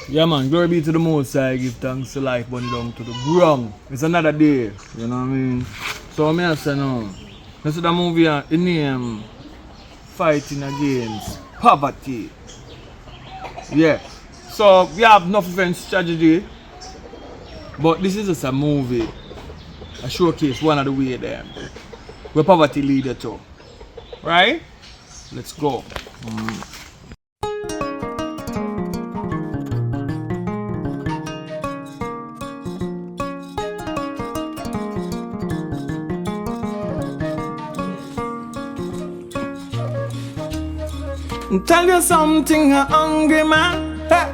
Yeah man, glory be to the Most High, give thanks to life, burn down to the ground. It's another day, you know what I mean? So me I say no. This is the movie the name Fighting Against Poverty. Yeah. So we have enough event strategy, but this is just a movie. A showcase one of the way there. Where poverty leader to. Right? Let's go. Tell you something, a hungry man. Hey.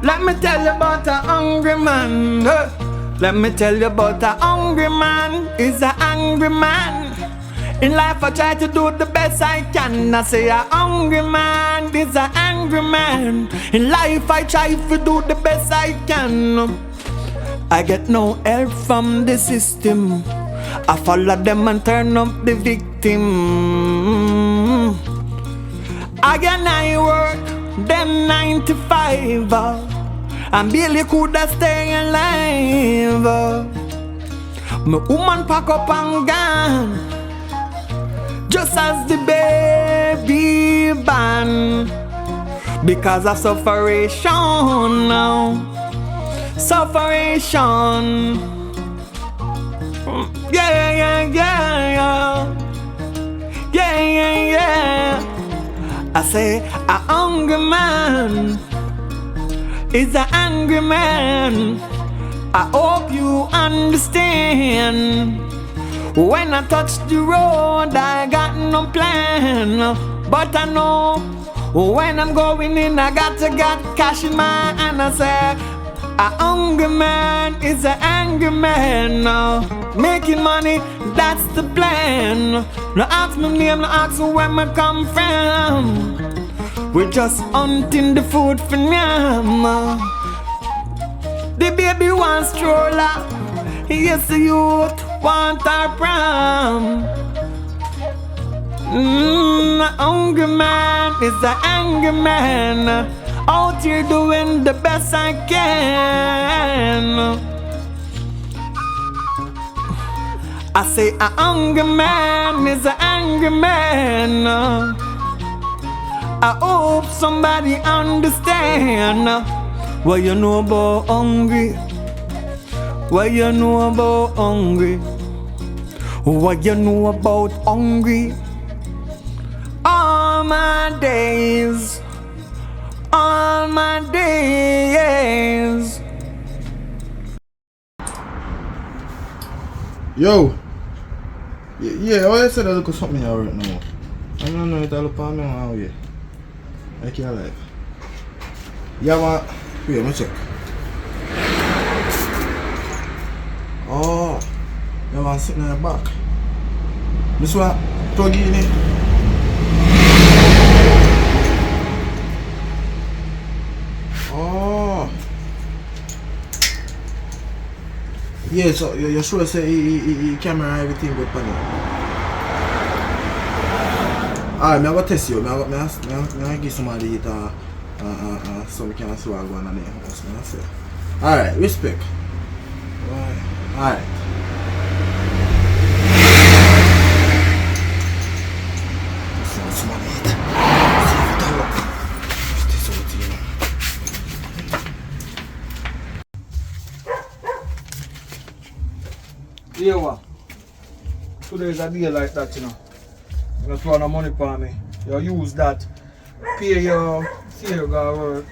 Let me tell you about a hungry man. Hey. Let me tell you about a hungry man. Is a angry man. In life I try to do the best I can. I say a hungry man is a angry man. In life I try to do the best I can. I get no help from the system. I follow them and turn up the victim. Again I work them 9 to 5 and barely coulda stay alive. My woman pack up and gone just as the baby born, because of sufferation now. Sufferation. Yeah, yeah, yeah, yeah. Yeah, yeah, yeah. I say a hungry man is an angry man. I hope you understand. When I touch the road, I got no plan. But I know when I'm going in, I got cash in my hand. I say a hungry man is an angry man. Making money, that's the plan. No ask me name, no ask where me come from. We're just hunting the food for now. The baby wants stroller. Yes, the youth want our prom. A hungry man is an angry man. Out here doing the best I can. I say a hungry man is an angry man. I hope somebody understand. What you know about hungry? What you know about hungry? What you know about hungry? All my days. All my days. Yo! Yeah, why you said I look at something here right now? I don't know if I look at me how you. I can't live. Yeah, man. Wait, let me check. Oh, you want sitting on your back. This one, Togi in it. Oh. Yeah, so you're sure say he camera and everything good for me. Alright, I'm going to test you. I'm going to give somebody it so we can see what going on in the house. Alright, respect. Alright. Yeah, what? Today is a day like that, you know. You throw no money for me. You use that, pay your fare, go work,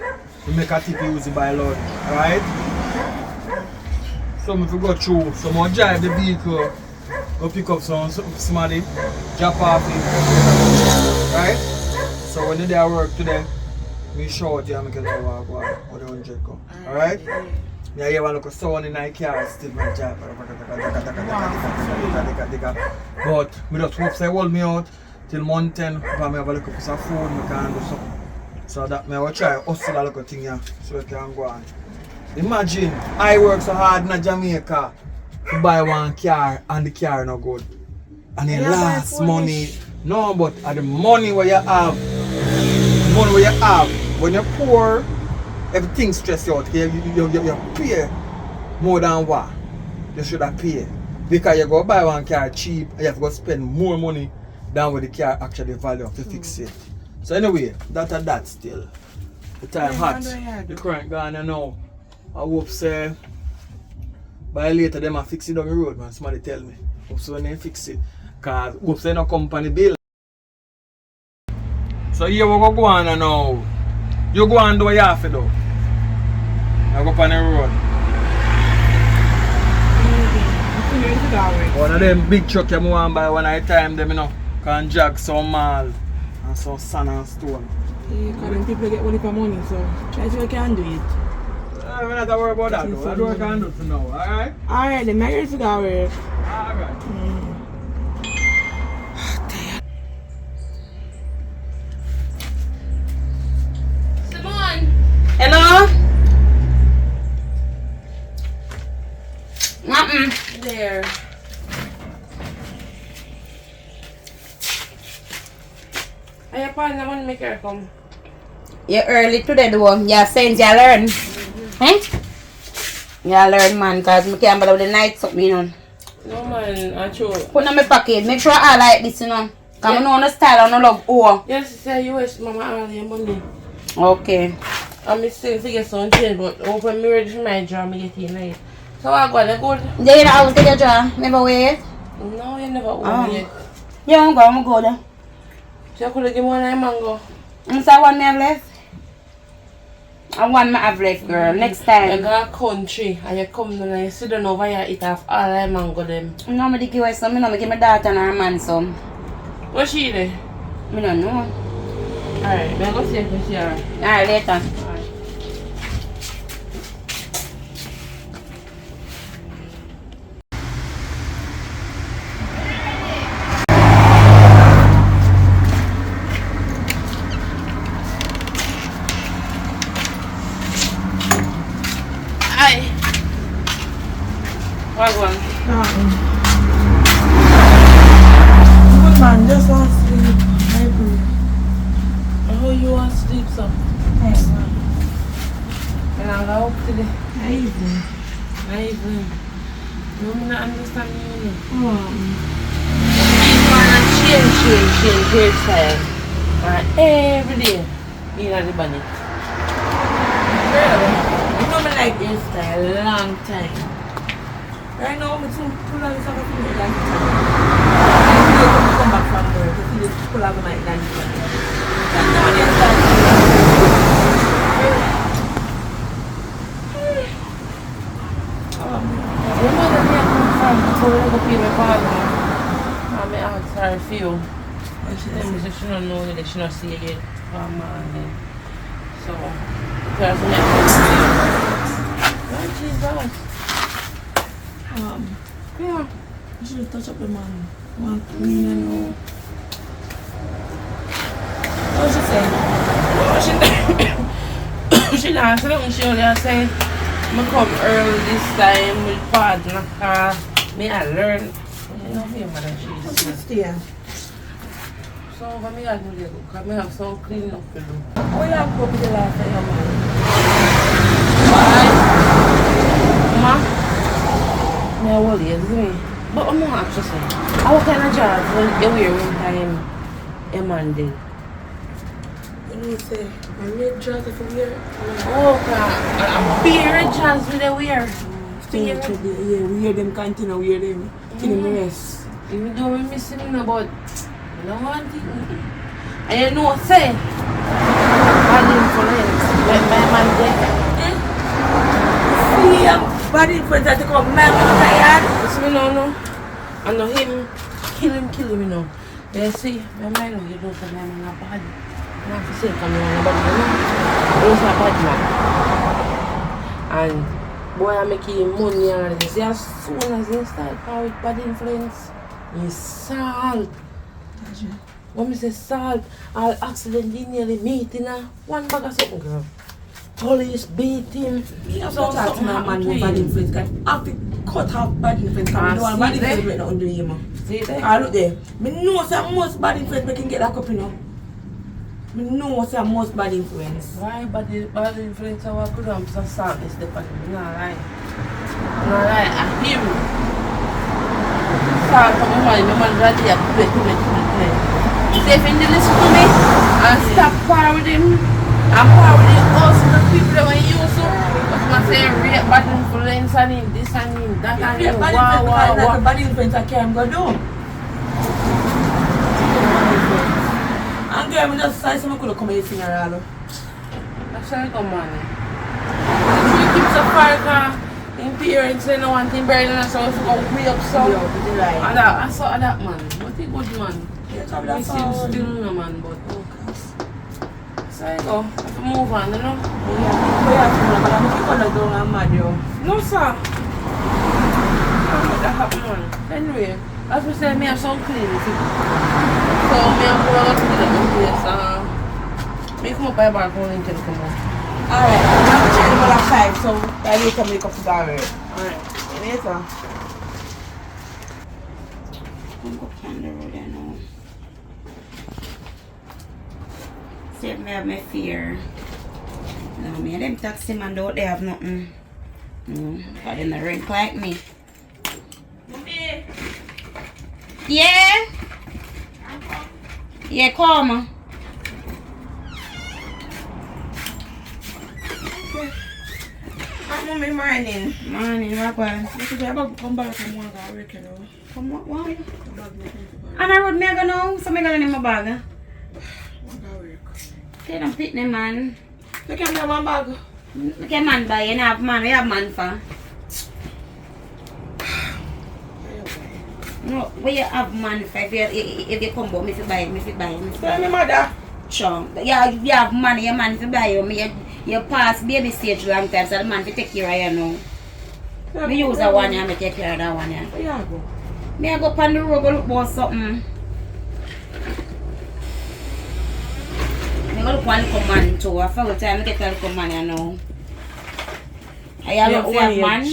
you make a tip, you use it by Lord, right? So if you go through, someone drive the vehicle, go pick up somebody, drop off it, right? So when you do work today, me show it, you make it over, what the 100 go, alright? Yeah, you want to someone in my car still my job. But we just hope they hold me out till month 10. If I have a little piece of food, I can do something. So that I will try hustle a little thing here so I can go on. Imagine I work so hard in Jamaica to buy one car and the car not good. And the last money. No, but the money where you have, when you're poor, everything stress you out. You pay more than what you should have paid. Because you go buy one car cheap and you have to go spend more money than what the car actually value to fix it. So anyway, that still. The time hot. The current gone now. I hope say by later them a fix it on the road, man. Somebody tell me. Hope so when they fix it. Cause hope say no company bill. So here we go on now. You go and do what you have to do. I go up on the road. One of them big truck you want buy one at a time, them you know, can jog some mall and some sand and stone. Yeah, because them people get money for money, so try to see what you can do it. We're not worried about that though. I do what I can do for now, alright? Alright, then make it to go work. Alright. Simone! Hello? There. Are you planning to make her come? You're early today though. You're saying you learn. You learn man, cause I can't bother with the night something, you know. No man, I sure. Put on my pocket, make sure I like this, you know. Cause I know no style and no love oh. Yes, say you wish mama all your money. Okay. I'm still to get some change, but open me ready for my job, I get in late. So I got a good. They in the house take your job, never wait. No, you never own yet. Yeah, I'm go there. So you could give me one mango. So one me have left? And one me have left, girl. Next time. You go to country and you come down and you sit down over here eat off all the mango them. No, me give her some, me no, me give my daughter and her man some. What's she there? Me don't know. Alright, I'm going to see if she alright. Alright, later. Wagwan. Good man, just want to sleep. I agree. How you want to sleep, so? Hey, man. And I'm going up today. I even. No, I don't understand you. Oh. You want to change hairstyle. And every day, you know the bunny. Really? You know me like hairstyle a long time. Right now, I'm too pull out this other thing like that. I feel to come back from work. I feel to pull out my like that. And now they start you know that me come from before I go pay my father. And I asked her a few. And she said she don't know that she don't see it yet. So, because I come to you. Right, Jesus. Yeah. I should have touched up the man. One clean and all. What she say? She not saying she only said I come early this time with partner car. Me I learn. You know me mother What's she this there? so when me I do there because I have some clean up to do. Oh you have come the last time man. Why? Ma? Me I worry, isn't me? But I'm not actually saying. What kind of job you wear one time a man did? You know, say, I made drugs if I wear. Oh, God. A beard jazz with a wear. Yeah, wear them, continue wear them. Till them rest. Even though we miss him, but I don't want it. And you know, say, bad influence. When my man dead. See, bad influence that come man tired. Listen, no. I know him, kill him, you know. They see, my mind, you don't say my man not bad. I have to say, come on, but you don't say bad man. And boy, I make him money and everything. See, as soon as he start power with bad influence, he's salt. When I say salt, I'll accidentally nearly meet in one bag of something, girl. Police beat him. You so talk to my man with bad influence. I have to cut off bad influence. I don't want bad influence right now under him. See there? I look there. I know some most bad influence we can get that up, you know. I know it's a most bad influence. Why bad influence our good and so sad is the part of not right. Not right, I hear you. Start from my man right here, play. Say if you listen to me and stop par with him and par with the us the people that want you so but I say real bad influence and him, this and him, that and him, Like a bad influence I can't go do. And girl, we just say someone could come and sing around. That's how I come on. She keeps a fire in parents they don't want him buried in a house to go way up so. And that, I saw that man. What a good man. We seem still no man, but okay. So I go. I have to move on, you know? No, sir. That happen, man. Anyway, as we say, me have some clean. So, me have to go to the place. Me come up by back home and come up. Alright, I'm checking about 5, so I need to make up the alright. Alright, later. I'm going on the road, I know. See if I have my fear. No, me and them taxi man don't they have nothing. No, but them not rank like me. Mommy! Yeah? Yeah, come. Mommy, morning. Morning, what going? Look at you, come back from work at work, you know. Come what? And I road me I go now, so me go in my bag. Work at work. Okay, don't pick me man. Look at me, one bag. Look at man buy, you have man, we have man for. No, where you have man for if you come back, me fi buy. Tell me, mother. Sure. Yeah, you have money, your man fi buy you. You pass baby stage long time, so the man fi take care of you now. Me use that one and me take care of that one. Where you go? Me I go up on the road, go look for something. Me go look for a man too. I forgot time I get a little man, you know. I look for a man.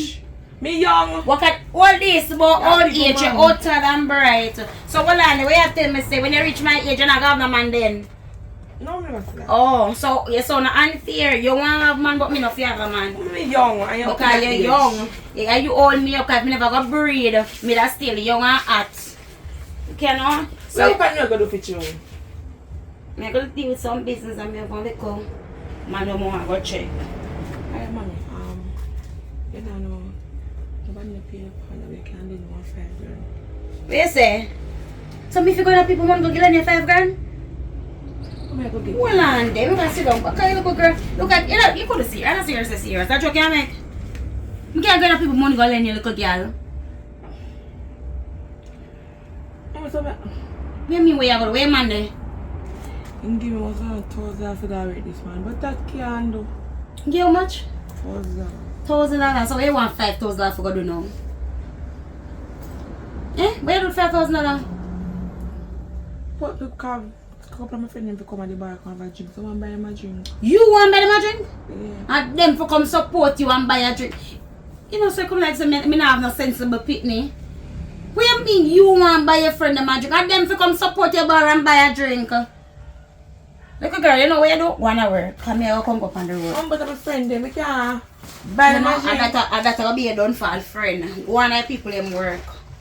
Me young. What at all this about old age, you're older than bright. So what on the way you tell me say when you reach my age you're not gonna have no man then? No, me not that. Oh, so you're so unfair. You want to have man but me not have a man. Me young. I am Because you're young. Yeah, you old me up because me never got breed. Me that still young and hot. You know? So what you going to do for you? I'm going to deal with some business and I'm going to go. Man, no more, I go check. Hey, mommy, you don't know. Nobody pay for the can do more 5 grand. What you say? So if you go to people want to go get on 5 grand? Come here, go get Hold on, then we gotta sit down. Okay, look, girl. Look at you know, you could see. I'm not serious. That's what you make. You can't get people money go lend you little girl. What do you mean where you go? Where man there? You give me 1,000 for that rate this man, but that can't do. Give how much? 1,000. $1,000. So where you want $5,000 for go do now? Where you do $5,000? But the car. A couple of my friends to come at the bar and have a drink. So I want to buy them a drink. You want to buy them a drink? Yeah. And them for come support you and buy a drink. You know, so you come like say, me not have no sensible pitney. What you mean you want to buy your friend them a drink? And them for come support your bar and buy a drink? Look girl, you know where you don't want to work. Come here, come up on the road. But my friend them, we can't buy them a drink. And that will be a done for friend. One of the people them work.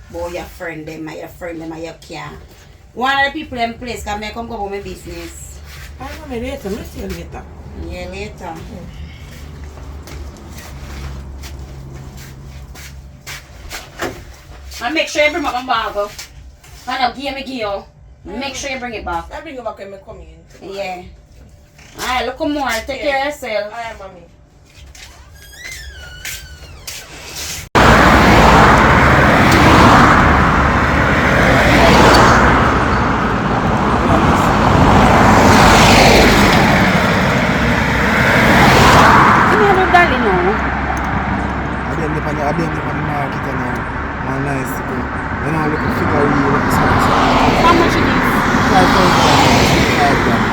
Boy, your friend them, your friend them, your can't. One of the people in place can come go about my business. I come later, I see you later. Yeah, later. And make sure you bring up my bag. And I'll give you. Make sure you bring it back. I bring it back when I come in. Yeah. Alright, look more. Take care of yourself. Alright, mommy. I've been in the market and nice to go. You know, look at figure really expensive. How much it is? 5,000.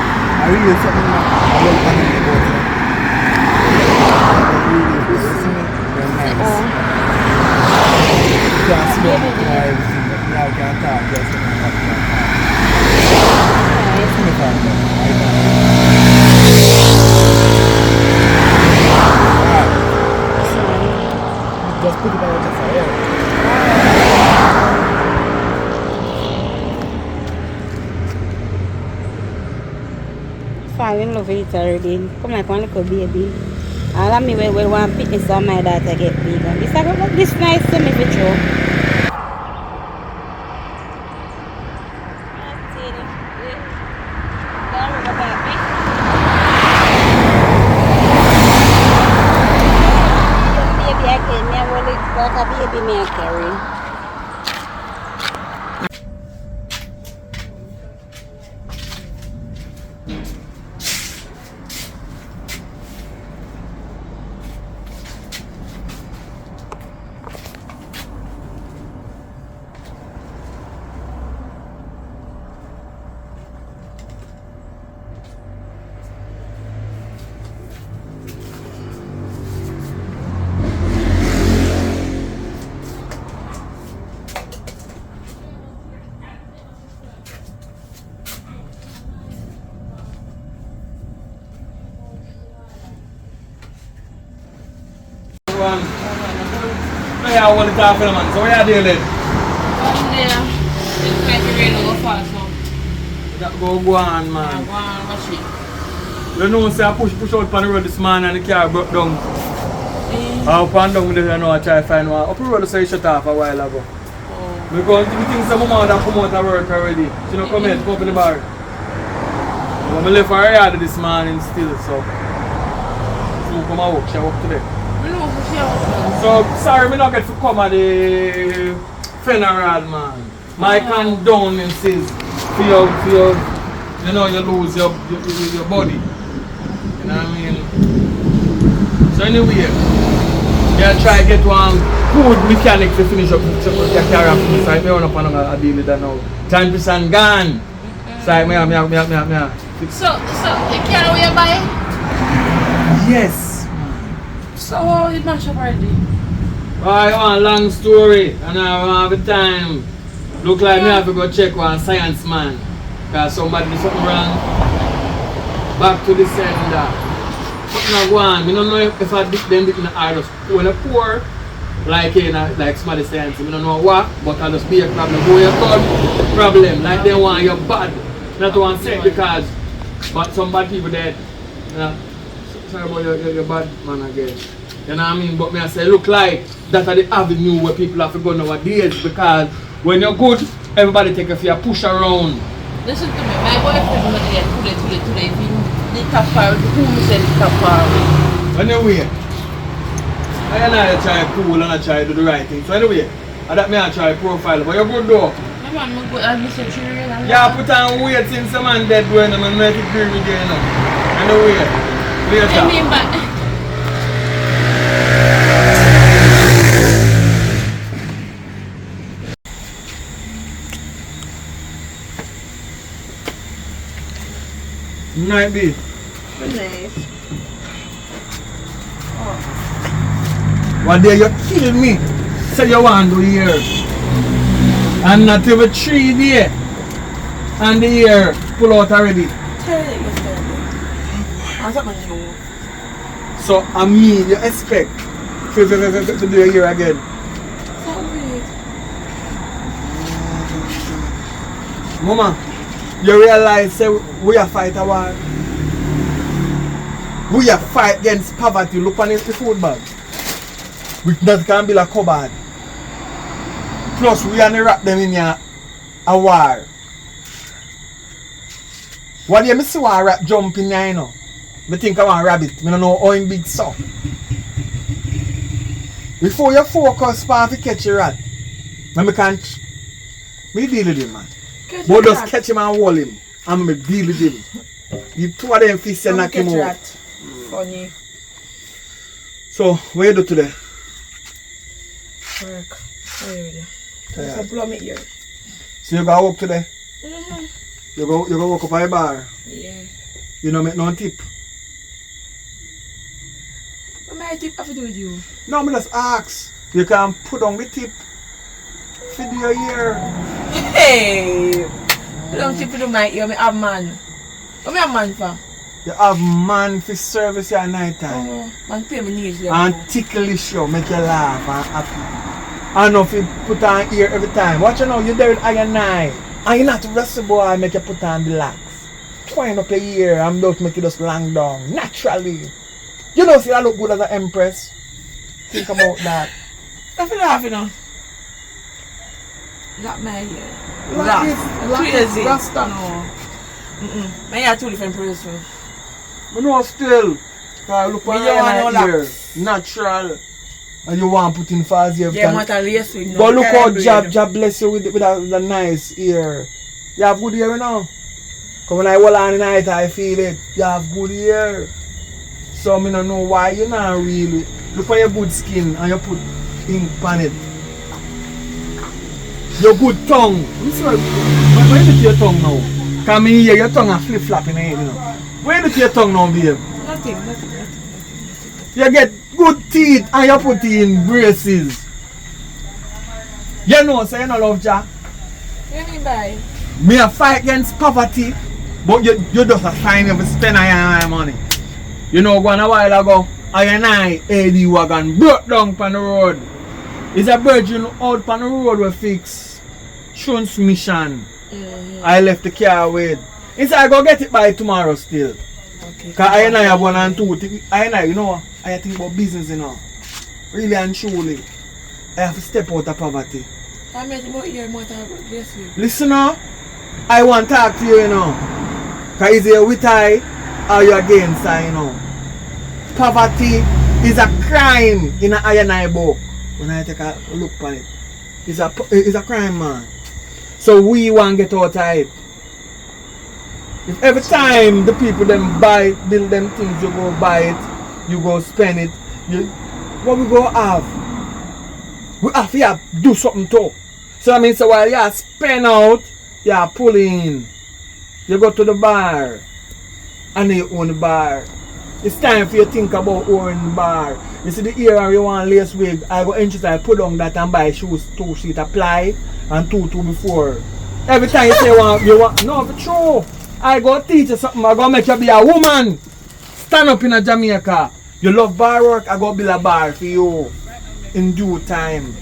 I really something I love running about it. Really, they're nice. You can smell everything, but now you can't talk, just you can't talk. It's 25,000. for it already. Come like one little baby. All of me will want fitness on my daughter get big. And this nice to me for true. Baby, me carry. I want to talk to the man. So what are you doing? there. It's like the rain will go fast now. That go on, man. Go on, watch it. You know, say I push out on the road this morning and the car broke down. I up and down with it, you know, I try to find one. Up the road, so you shut off a while ago. Because the things that my mother come out of work already. She don't come in, come up in the bar. But I left her yard this morning still, so. She won't come and work, she work today. So, sorry, I don't get to come at the funeral, man. My condolences for your, you know, you lose your body. You know what I mean? So anyway, you try to get one good mechanic to finish up your car. So I don't know deal with that now. 10% gone. So I So, the car will you buy? Yes. So how it mash up already? I want a long story and I don't have the time. Look like me have to go check one science man. Because somebody did something wrong. Back to the sender. Something go on. I don't know if I did them in the artist. When I pour, like somebody saying, I don't know what, but I just be a problem. Go your third problem. Like they want you bad. Not one say because but some bad people dead. You know? Sorry about your bad man again. You know what I mean? But me I say look like that are the avenue where people have to go nowadays because when you're good, everybody take a few push around. Listen to me, my boyfriend was there today. The top part, who said the top part? Anyway, I know try cool and I try to do the right thing. So anyway, that me I try profile, but you're good though. My man, I'm good. I'm Mr. Children. Yeah, put on weight since the man dead when I'm not agree with you now. Anyway. I mean, but might be. Nice. One day you're killing me. Say you want to do here. And not even 3 days. And the year pull out already. So I mean you expect to do a year again. Mama, you realize say we are fight a war. We are fight against poverty. Look on the food bag. We not can build a cupboard. Plus we are wrap them in a war. What do you see one rat jump in there, you know? I think I want a rabbit. I don't know how big so. Before you focus on to catch a rat, I can't. Me deal with him, man. But just catch him and hold him. And me deal with him. The two of them fish and knock him out. Funny. So, what you do today? Work. What are you doing? Just blow me ear. So you go work today? Mm-hmm. You go work up at a bar? Yeah. You don't make no tip? What my tip have to do with you? No, I just ask. You can put on the tip for your ear. Hey! You don't tip to my ear, I have man. What I have man for? You have man for service at night time. Man pay me needs. And ticklish you, make you laugh and happy. And if you put on ear every time. Watch you now, you're there with eye and eye. And you're not to wrestle boy, make you put on the lax. twine up your ear and don't make it just long down. Naturally. You know, see, I look good as an empress. Think about that. I feel like, you know. That my hair. Like this, like this, Crazy. Rasta. No. My hair two different person. But no, still. Cause look Me at don't want no my ear. locks. Natural. And you want to put in fast here. Yeah, what a lace with no. But look how carry Jab bless you with the nice ear. You have good ear now. Cause when I hold on in night, I feel it. You have good ear. So I don't know why you not really. Look for your good skin and you put ink on it. Your good tongue. Listen, where you do your tongue now? Cause me hear your tongue and flip flop in the head, you know. Where you do your tongue now, babe? Nothing. You get good teeth and you put in braces. You know, so you don't love Jack. What do you mean by? Me a fight against poverty, but you just a sign of spend your money. You know, one a while ago, I and I, AD wagon, broke down on the road. It's a virgin out on the road we fix. Transmission. I left the car with. He said I go get it by tomorrow still. Okay. Cause I and I have 1 and 2. I and I, you know, I think about business, you know. Really and truly. I have to step out of poverty. I mean, about here, more time this week. Listen now, I want to talk to you, you know. Cause is you with I or you against I, you know. Poverty is a crime in an I book. When I take a look at it. It's a crime, man. So we want to get out of it. If every time the people them buy, build them things, you go buy it, you go spend it, what we go have? We have to do something too. So that means so while you spend out, you pull in. You go to the bar and you own the bar. It's time for you to think about owning the bar. You see the era you want lace wig, I go interest, I put on that and buy shoes 2 sheet apply and 2 before. Every time you say you want no for true. I go teach you something, I go make you be a woman. Stand up in a Jamaica. You love bar work, I go build a bar for you in due time.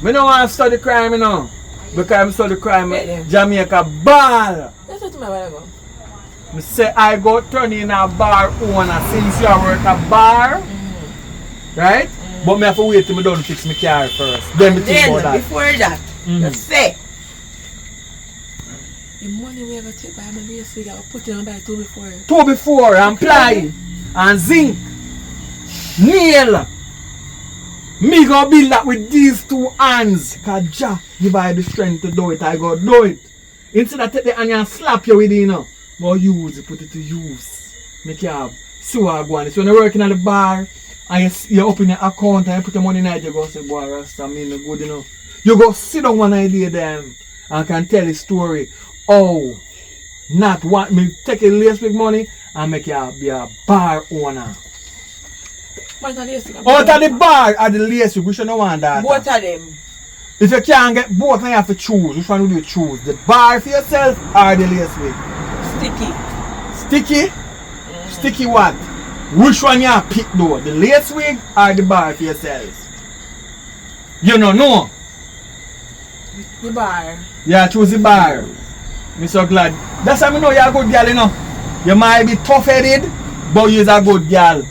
I don't want to study crime, you know. Because I study crime, Jamaica ball. That's what my while ago. I say I go turn in a bar owner since you work a bar. Right? But I have to wait till I don't fix my car first. Then I think about that. Before that, you say, the money we ever take by my lace wig, I'll put it on by 2 before. 2 before, and ply, and zinc, nail. Me go build that with these 2 hands. Cause Jah give I the strength to do it, I go do it. Instead of take the hand and slap you with it, you know. But use it, put it to use. Make you have sewer go on. So when you're working at the bar and you open your account and you put your money in it, you go say, boy, Rasta, me no good, you know. You go sit down one idea them and can tell a story. Oh, not want me take a lace with money and make you be a bar owner. Out of the bar or the lace wig, we should not want that. Both of them. If you can't get both, then you have to choose. Which one will you choose? The bar for yourself or the lace wig? Sticky. Sticky? Sticky what? Which one you pick though? The lace wig or the bar for yourself? You don't know. The bar. Yeah, choose the bar. I'm so glad. That's how I know you're a good girl, you know. You might be tough-headed, but you're a good girl.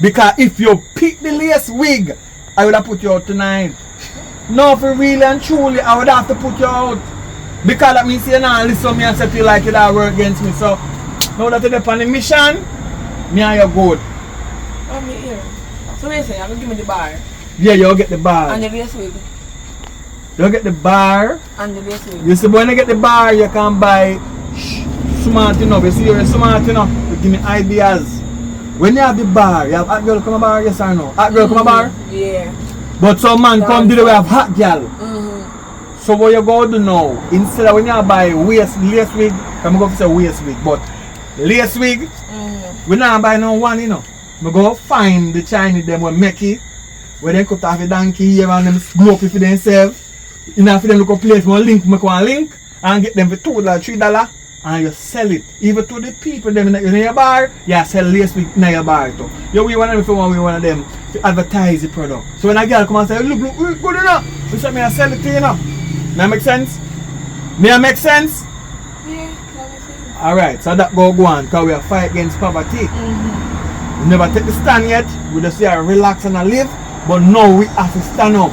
Because if you pick the lace wig, I would have put you out tonight. No, for real and truly, I would have to put you out. Because that means you're not listen to me and say you like it that work against me. So, now that you're on the mission, me and you good. I'm here. So basically, I'm going to give me the bar. Yeah, you'll get the bar. And the lace wig. You'll get the bar. And the lace wig. You see, when you get the bar, you can buy smart enough. You see, you're smart enough to give me ideas. When you have the bar, you have hot girl come a bar, yes or no? Hot girl come a bar? Yeah. But some man come to the way of hot girl. So what you go to do now, instead of when you buy lace wig, I'm going to say waist wig, but lace wig, we not buy no one, you know. We go find the Chinese them will make it, where they cut off a donkey here and them smoke it for themselves. You know, for them look a place, make one link, and get them for $2, $3, and you sell it. Even to the people them in your bar, you sell lace wig in your bar too. You we want them for one of them to advertise the product. So when a girl come and say, look, good enough, we say, me I sell it to you now. That make sense? May I make sense? Yeah, that makes sense. Alright, so that go on, because we are fight against poverty. We never take the stand yet. We just here relax and live. But now we have to stand up.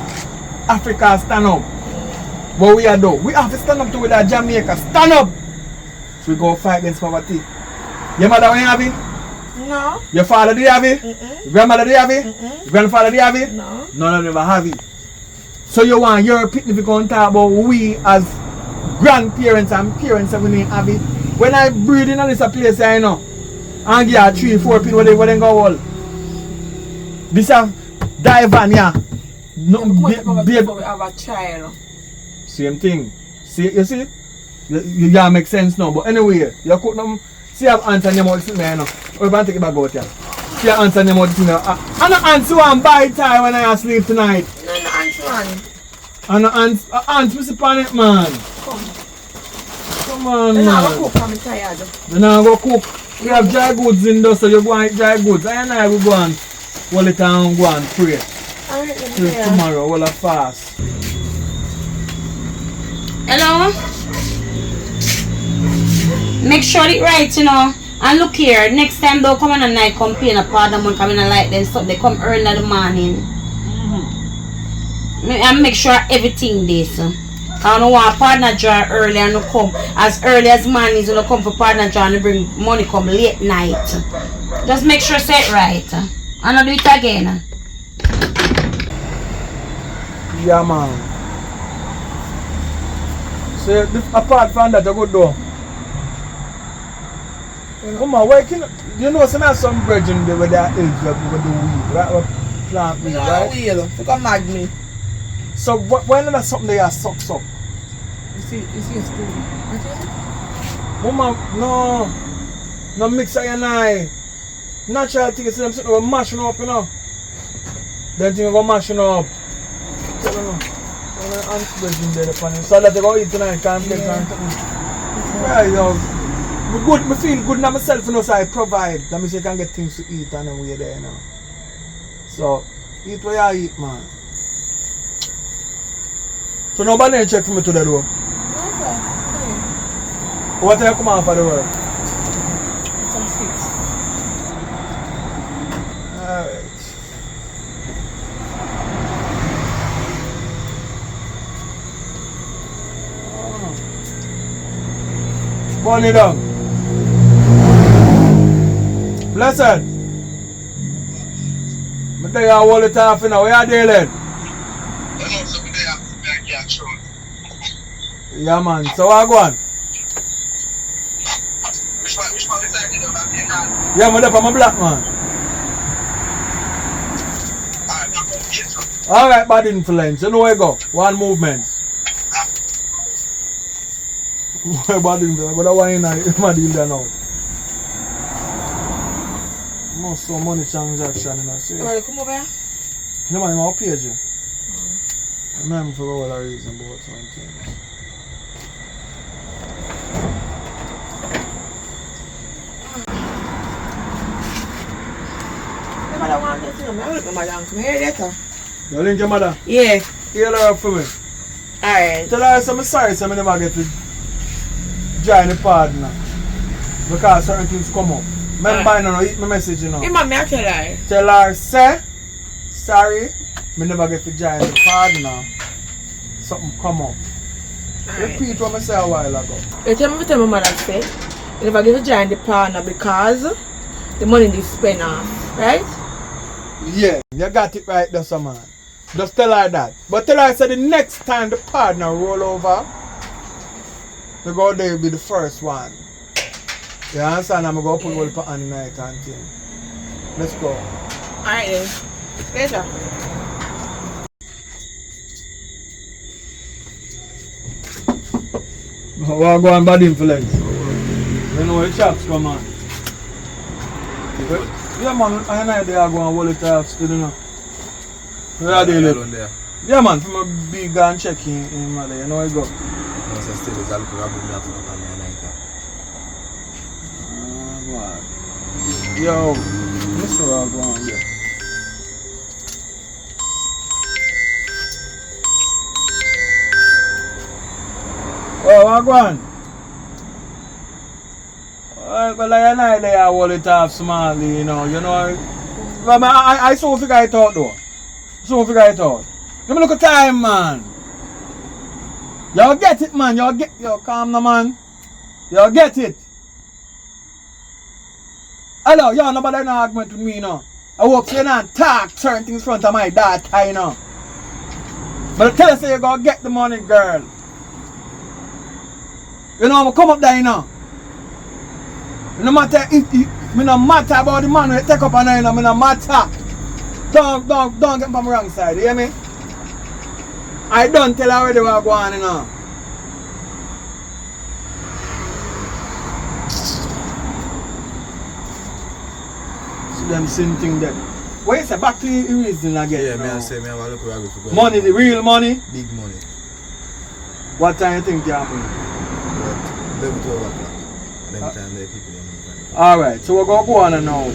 Africa stand up. What we are doing? We have to stand up to with our Jamaica. Stand up! So we go fight against poverty. Your mother when you have it? No. Your father did have it? Your grandmother did have it? Your grandfather did have it? No. None of them ever have it. So you want your picnic to go and talk about we as grandparents and parents that we didn't have it. When I breed in this place I know. And get 3-4 people where they go all. This have dive on yeah. No, We have a child. same thing. See, you see? You yeah, make sense now. But anyway, you could not see have answer in your mouth sitting there now. Or you can take it back out here. See have answer in your mouth sitting there. I no answer one buy tie when I sleep tonight. No answer one. I no answer me upon it, man. Come on, Then I man. go cook, I'm tired. Then I go cook. We have dry goods in there, so you go and eat dry goods. I will go and hold it and go and pray. Alright, Till tomorrow, we'll fast. Hello? Make sure it right, you know. And look here, next time they'll come in at night, come pay a part of the month, come in and like them stuff, they come early in the morning. And make sure everything this. I don't want partner draw early and come as early as morning, you come for partner draw and bring money come late night. Just make sure set right. And I'll do it again. Yeah, man. So, apart from that, I go do. Come on, why can you know some bread in there where there is with the weed, right? Or plant weed, right? Wheel. You can mad me. So why not something they are sucks up? You see a story. Mama, no mix and I. Natural things, see them sitting over mashing up, you know. Then things go mashing up. So, you know. So that they go eat tonight, can't get yeah, you know. Me feel good in myself, you know, so I provide. That means you can get things to eat and then we're there, you know. So, eat what you eat, man. So nobody check for me today though? What time you come out for the work? It's on 6. Alright. Burn it down. Blessed. I tell you I hold it off now. Where are you dealing? Yeah man, so what go on? Which one is that? Yeah, I'm up on my black man. Alright, bad influence. You know where you go. One movement. Bad influence. But I want in my deal there now. Most so money transaction, you know. See? You want to come over here? No man, I'm page you. I remember for all the reason about something. My mother want to see me. I will look at my mother and come here later. You link your mother? Yeah. Heal her up for me. Alright. Tell her I'm sorry so I never get to join the partner. Because certain things come up. Remember I know eat my message, you know. Hey, mommy, I tell her. Tell her say sorry, me never get to join the partner. Something come up. Alright. Repeat what I said a while ago. You tell me what my mother said. You never get to join the partner because the money they spend off, right? Yeah, you got it right there, so man. Just tell her that. But tell her say the next time the partner roll over, the go there will be the first one. You understand? I'm going to put all the on night and thing. Let's go. Alright then. Later. We'll go on bad influence. You know where the chops come on. Yeah man, I know they are going to hold it off still, you know. Where are they living? there. Yeah man, from a big and check in mother, you know where you go. No, so still is a look at me after the night. Yo, this is where I'm going here. Oh, what going? well, I lay all it off smally, you know. But I so figure it out though. So figure it out. Give me look at time, man. Y'all get it, man. Y'all calm now, man. Y'all get it. Hello, y'all nobody no argument with me, you know. I hope you not talk certain things in front of my daughter, you know. But I tell you, say you gonna get the money, girl. You know, I'm come up there, you know. No matter if me no matter about the man we take up on her, you know, me no matter. Don't get from the wrong side, you hear me? I don't tell her where they were going, you know. See them same thing there. What you say? Back to your reason again. Yeah, me I say, me I want to look at it. Money, the real money? Big money. What time you think you happen? 11 to 12 o'clock. Them time the people them move. Alright, so we're going to go on now.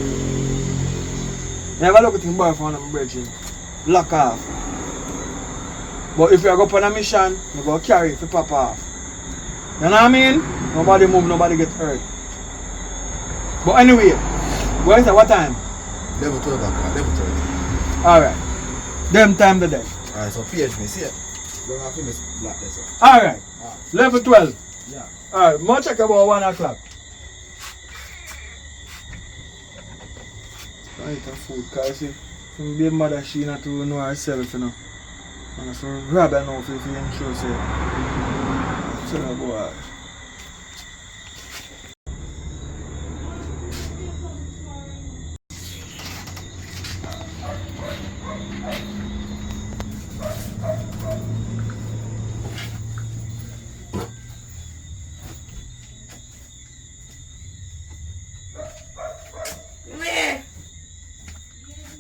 Never look at your boyfriend and bridging. Lock off. But if you go on a mission, you go carry it to pop off. You know what I mean? Nobody move, nobody get hurt. But anyway, what is it? What time? 11 to 12 o'clock, 11:30. Alright. Them time today. Alright, so PH me, see it? Don't have to miss black there, so. Alright. Level 12. Yeah. Alright, more check about 1 o'clock. I eat a food, because see, from the mother, she not to know herself, you know. And so grab her now if you intro, say. Tell her boy.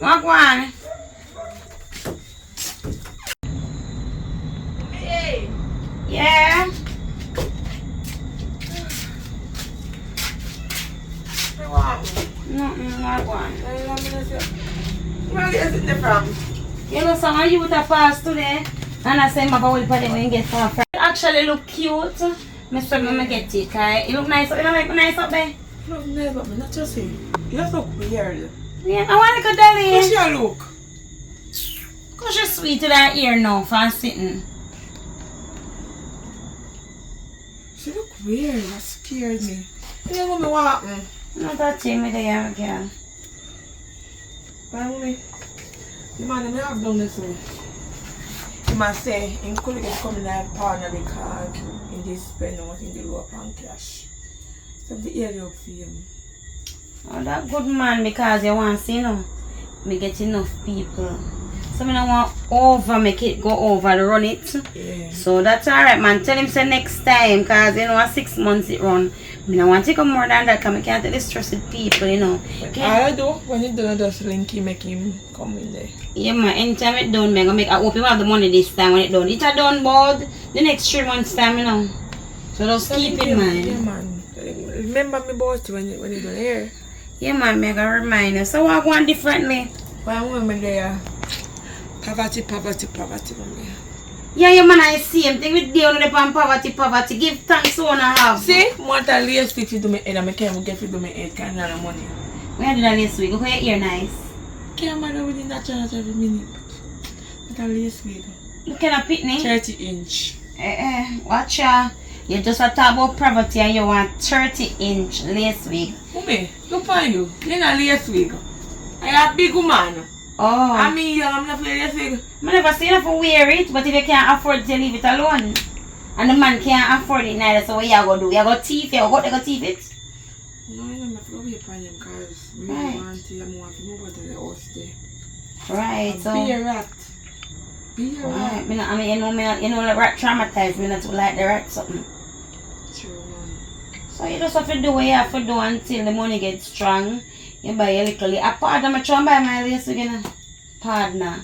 Walk one. Yeah. Nothing, walk one. Where is it from? You know, some of you that pass today, and I say, my boy, put it when you get for a friend. It actually look cute. Mr. Mama get it, okay? It look nice. You know, like nice up there? Look nice, but not just see. You just look weird. Yeah, I want to go Dolly. How she a look? Cause she's sweet to that ear now for sitting. She look weird. That scared me. You know what happened? Not touching me there, girl. Why mommy? The man may have done this way. He must say he couldn't get coming like partner because he did spend what in the low on cash. So the area up for him. Oh, that good man, because you want to see, you know, me get enough people. So I don't want make it go over, run it. Yeah. So that's alright, man. Tell him say next time, because you know, 6 months it run. I don't want to come more than that, because I can't take this trusted people, you know. All I do, when you do, just link him, make him come in there. Yeah, man. Anytime it done, I hope you have the money this time when it done. It's done, but the next 3 months time, you know. So just keep in mind. Yeah, man. Remember me about when you done here. Yeah, man, make a reminder. So I want differently. But I remember there. Poverty, mommy. Yeah, man, I see him. Think with deal on poverty. Give thanks to one I have. See, what a lace fit to do my head and I can't get to do my head kind of money. We had that last week. Look at your ear nice. Can't man within that channel every minute. What a lace wig. Look at a pitney. 30 inch. Watch ya. You just want to talk about poverty and you want 30-inch lace wig. Mommy, look on you. You're not lace wig. I am a big woman. Oh. I mean, I'm not playing lace wig. I never seen you for wear it, but if you can't afford it, you leave it alone. And the man can't afford it neither, so what you going to do? You go teeth it, you go teeth it? No, I don't have to wait for him because I want to move out of the house there. Right, so. Be a rat. Be a rat. Right. I mean, you know, the rat traumatized me, not to like the rat something. True, man. So you just have to do what you have to do until the money gets strong. You buy a little. I pardon, I'm trying to buy my lace again. Partner.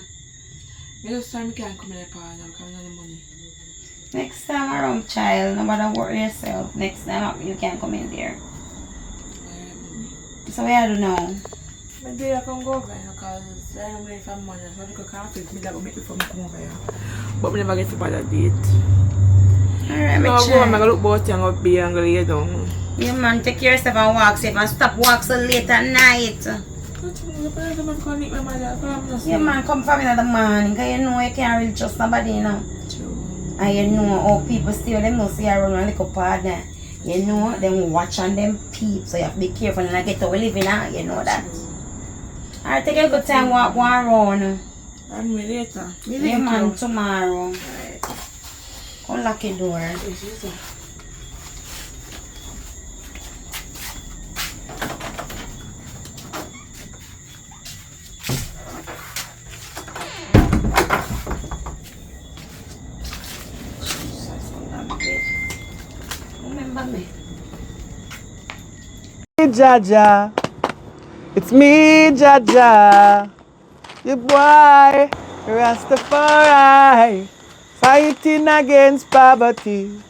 Next time you can't come in the partner, I'm coming on the money. Next time around, child, no matter worry yourself. Next time you can come in there. So what you do now? Maybe I can go over here because I don't really have money. So I can't fix me that will make me come over here. But we never get to buy that date. Alright, So I'll go and look both and I'll be and go lay down. Yeah, man, take care of yourself and walk safe and stop walk so late at night. Yeah, man, come from in the morning because you know you can't really trust nobody, you know. True. And you know how people still them know see you around a little partner. You know, them watch on them peep, so you have to be careful and get to living out, you know that. Alright, take a good time walk go around. I'm ready later. Yeah, man, tomorrow. Alright. Unlock your door. Yes, yes, sir. Remember me? Jaja, it's me, Jaja, your boy, Rastafari, fighting against poverty.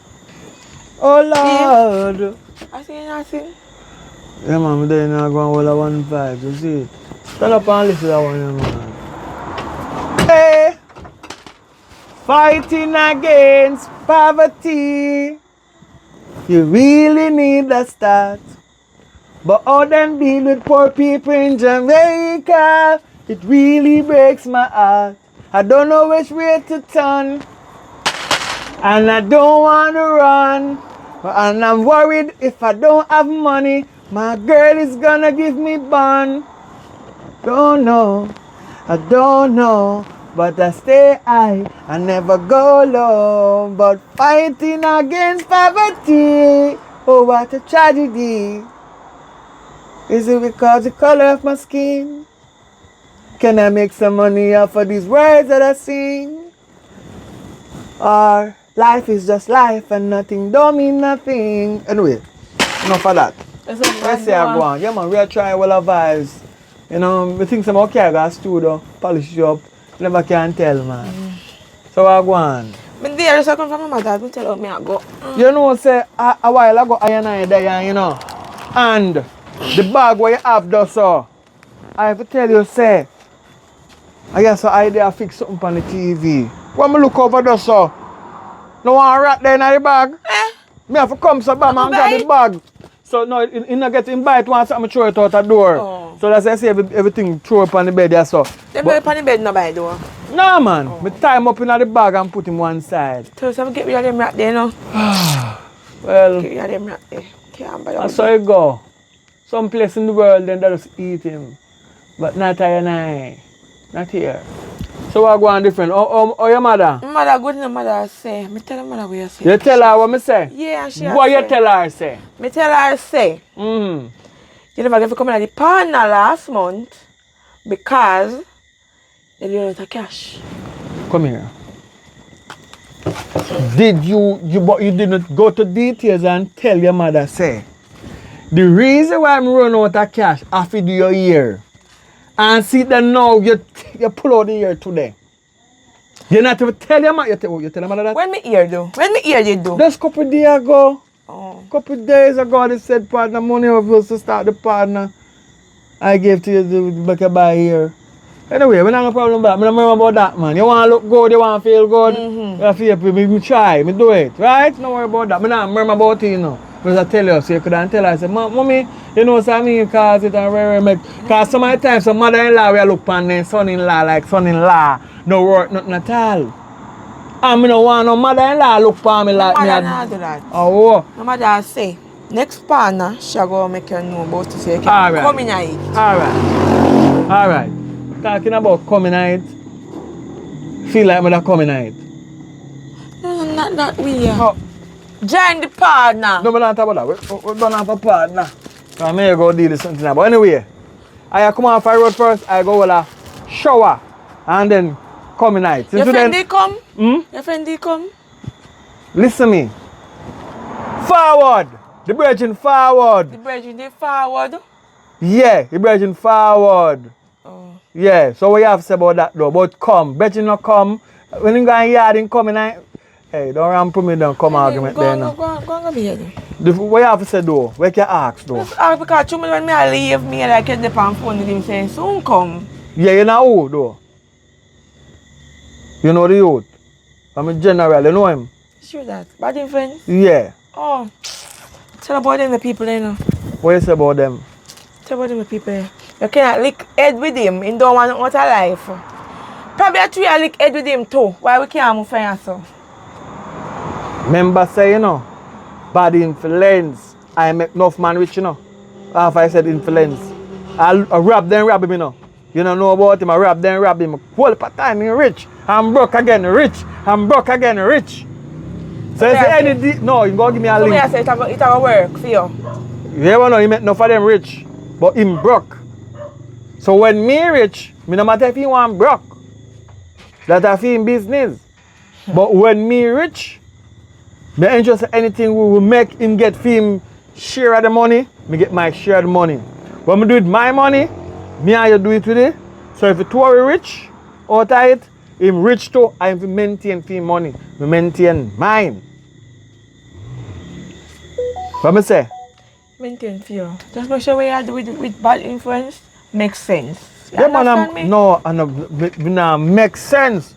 Oh Lord. I see nothing. Yeah, man, we're not going to hold one vibe, you see it. Stand up and listen to that one, yeah, man. Hey, fighting against poverty. You really need a start. But how them deal with poor people in Jamaica, it really breaks my heart. I don't know which way to turn, and I don't want to run. And I'm worried if I don't have money, my girl is gonna give me bun. Don't know, I don't know, but I stay high, I never go low. But fighting against poverty, oh what a tragedy. Is it because the color of my skin? Can I make some money off of these words that I sing? Or life is just life and nothing don't mean nothing. Anyway, enough of that. Let's say I go on. Yeah man, we are trying all our vibes. You know, we think some okay I got studio, polish it up. Never can tell man. So I go on. But there is a come from my dad, me tell me I go. You know say a while ago I and I there, you know. And the bag where you have does so. I have to tell you, say, I guess an idea fix something on the TV. When I look over does so, no one rat there in the bag. Me have to come so bam and grab the bag. So no, you not get in bite once I'm throw it out the door. Oh. So that's why I say everything throw up on the bed there so. Them boy on the bed no by door. No man, me tie him up in the bag and put him one side. So some get rid of them rat there now. Well, Get rid of them rat there. Can't bother that's with how it go. Some place in the world then they just eat him. But not I and I. Not here. So I go on different. Oh your mother? my mother good, no mother say. Me tell her mother what you say. You tell her what me say? Yeah, and she What say. you tell her say? Me tell her say. Mm. You never get to come in at the partner last month because they didn't have cash. Come here. Did but you didn't go to details and tell your mother say the reason why I'm running out of cash after do your year and see that now you pull out the year today. You not to tell your mother, you tell your mother that? When me hear do? When me hear you do? Just a couple days ago. Oh. Couple days ago they said partner money was to start the partner. I gave to you to back a buy here. Anyway, we don't have a problem about that. I don't remember about that man. You want to look good, you want to feel good. You have to feel me try, me do it, right? Don't worry about that. I don't remember about it, you know. Because I tell you, so you couldn't tell her. I said, Mommy, you know what I mean? Cause it and very make. Cause some of the time, some mother-in-law will look on their son-in-law like son-in-law. No work, nothing at all. And I don't want no mother-in-law look for me like No me. mother not do that. Oh, No mother say, next partner, she go make you know about it so you can Alright. come in and eat. alright. Alright. Talking about coming night. Feel like I'm coming night. No, not that way. Oh. Join the partner. No, we don't talk about that. We don't have a partner. I may go deal with something now. But anyway, I come off the road first, I go with a shower and then come night. Your friend they come? Hmm? Your friend they come? Listen me. Forward. The bridging forward. The bridge they forward. Yeah, the bridging forward. Oh. Yeah, so what you have to say about that though? But come, bridging not come. When you go in yard and come night. Hey, don't ramp me down, come argument Go there on, now. go on, be here. What you have to say though? What you ask though? Just ask because when me I leave me like get the pan phone with him saying soon come. Yeah, you know who though? You know the youth? I'm a general, you know him? Sure that. Bad influence? Yeah. Oh. Tell about them the people, you know. What you say about them? Tell about them the people. You cannot lick head with him. He don't want out of life. Probably a 3 I lick head with him too. Why we can't move for yourself? Remember say, you know, bad influence. I make enough man rich, you know. After I said influence. I rob him, you know. You don't know about him, I rob him. Whole time he rich. I'm broke again, rich. I'm broke again, rich. So you say any no, you go give me a link. So I say it's a work for you. You ever know he make enough of them rich, but him broke. So when me rich, me no matter if he want broke. That I feel in business. But when me rich, me interested in anything we will make him get him share of the money, me get my share of the money. When me do it my money, me and you do it with it. So if the two are rich, out of it, him rich too, I have to maintain him money. Me maintain mine. What me say? Maintain for you. Just make sure what you do with bad influence makes sense. You Yeah, man, understand me? no, me nah make sense.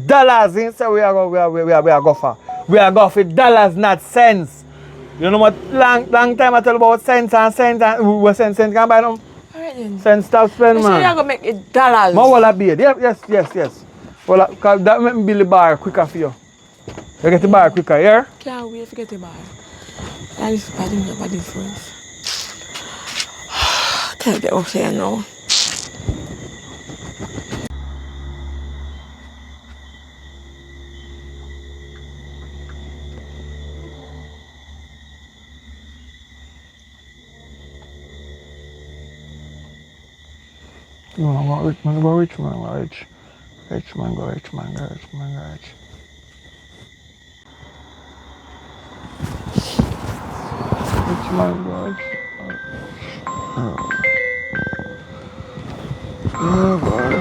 Dollars inside we are go for. We are go for dollars, not cents. You know what long time I tell about cents and we cents can buy them. Alright then. Cents stop spend, So man. you're gonna make it dollars. Man, will I be it? Yes. Well, cause that make me build the bar quicker for you. You get the bar quicker, yeah? Can't wait to get the bar. That is bad influence. Can't get up here now. No, I'm not rich man, go rich man, go rich. Rich man, go rich man, go rich man, go rich. Rich man, go rich. Oh, God.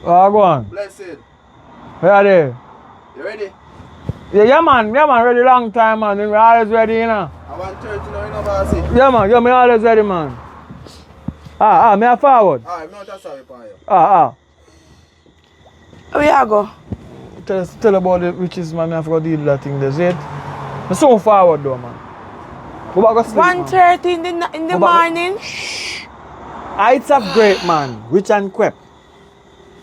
Oh, go on. Blessed. Where are they? You ready? Yeah, man, ready long time, man. We always ready, you know. I want church, you know, bossy. Yeah, me always ready, man. Me a forward. Alright, me not a sorry for you. Where you go? Tell about the riches, man. I forgot to deal with that thing. That's it. I'm so forward, though, man. Go back to sleep, 1:30 in the morning. Heights of great, man. Rich and crep.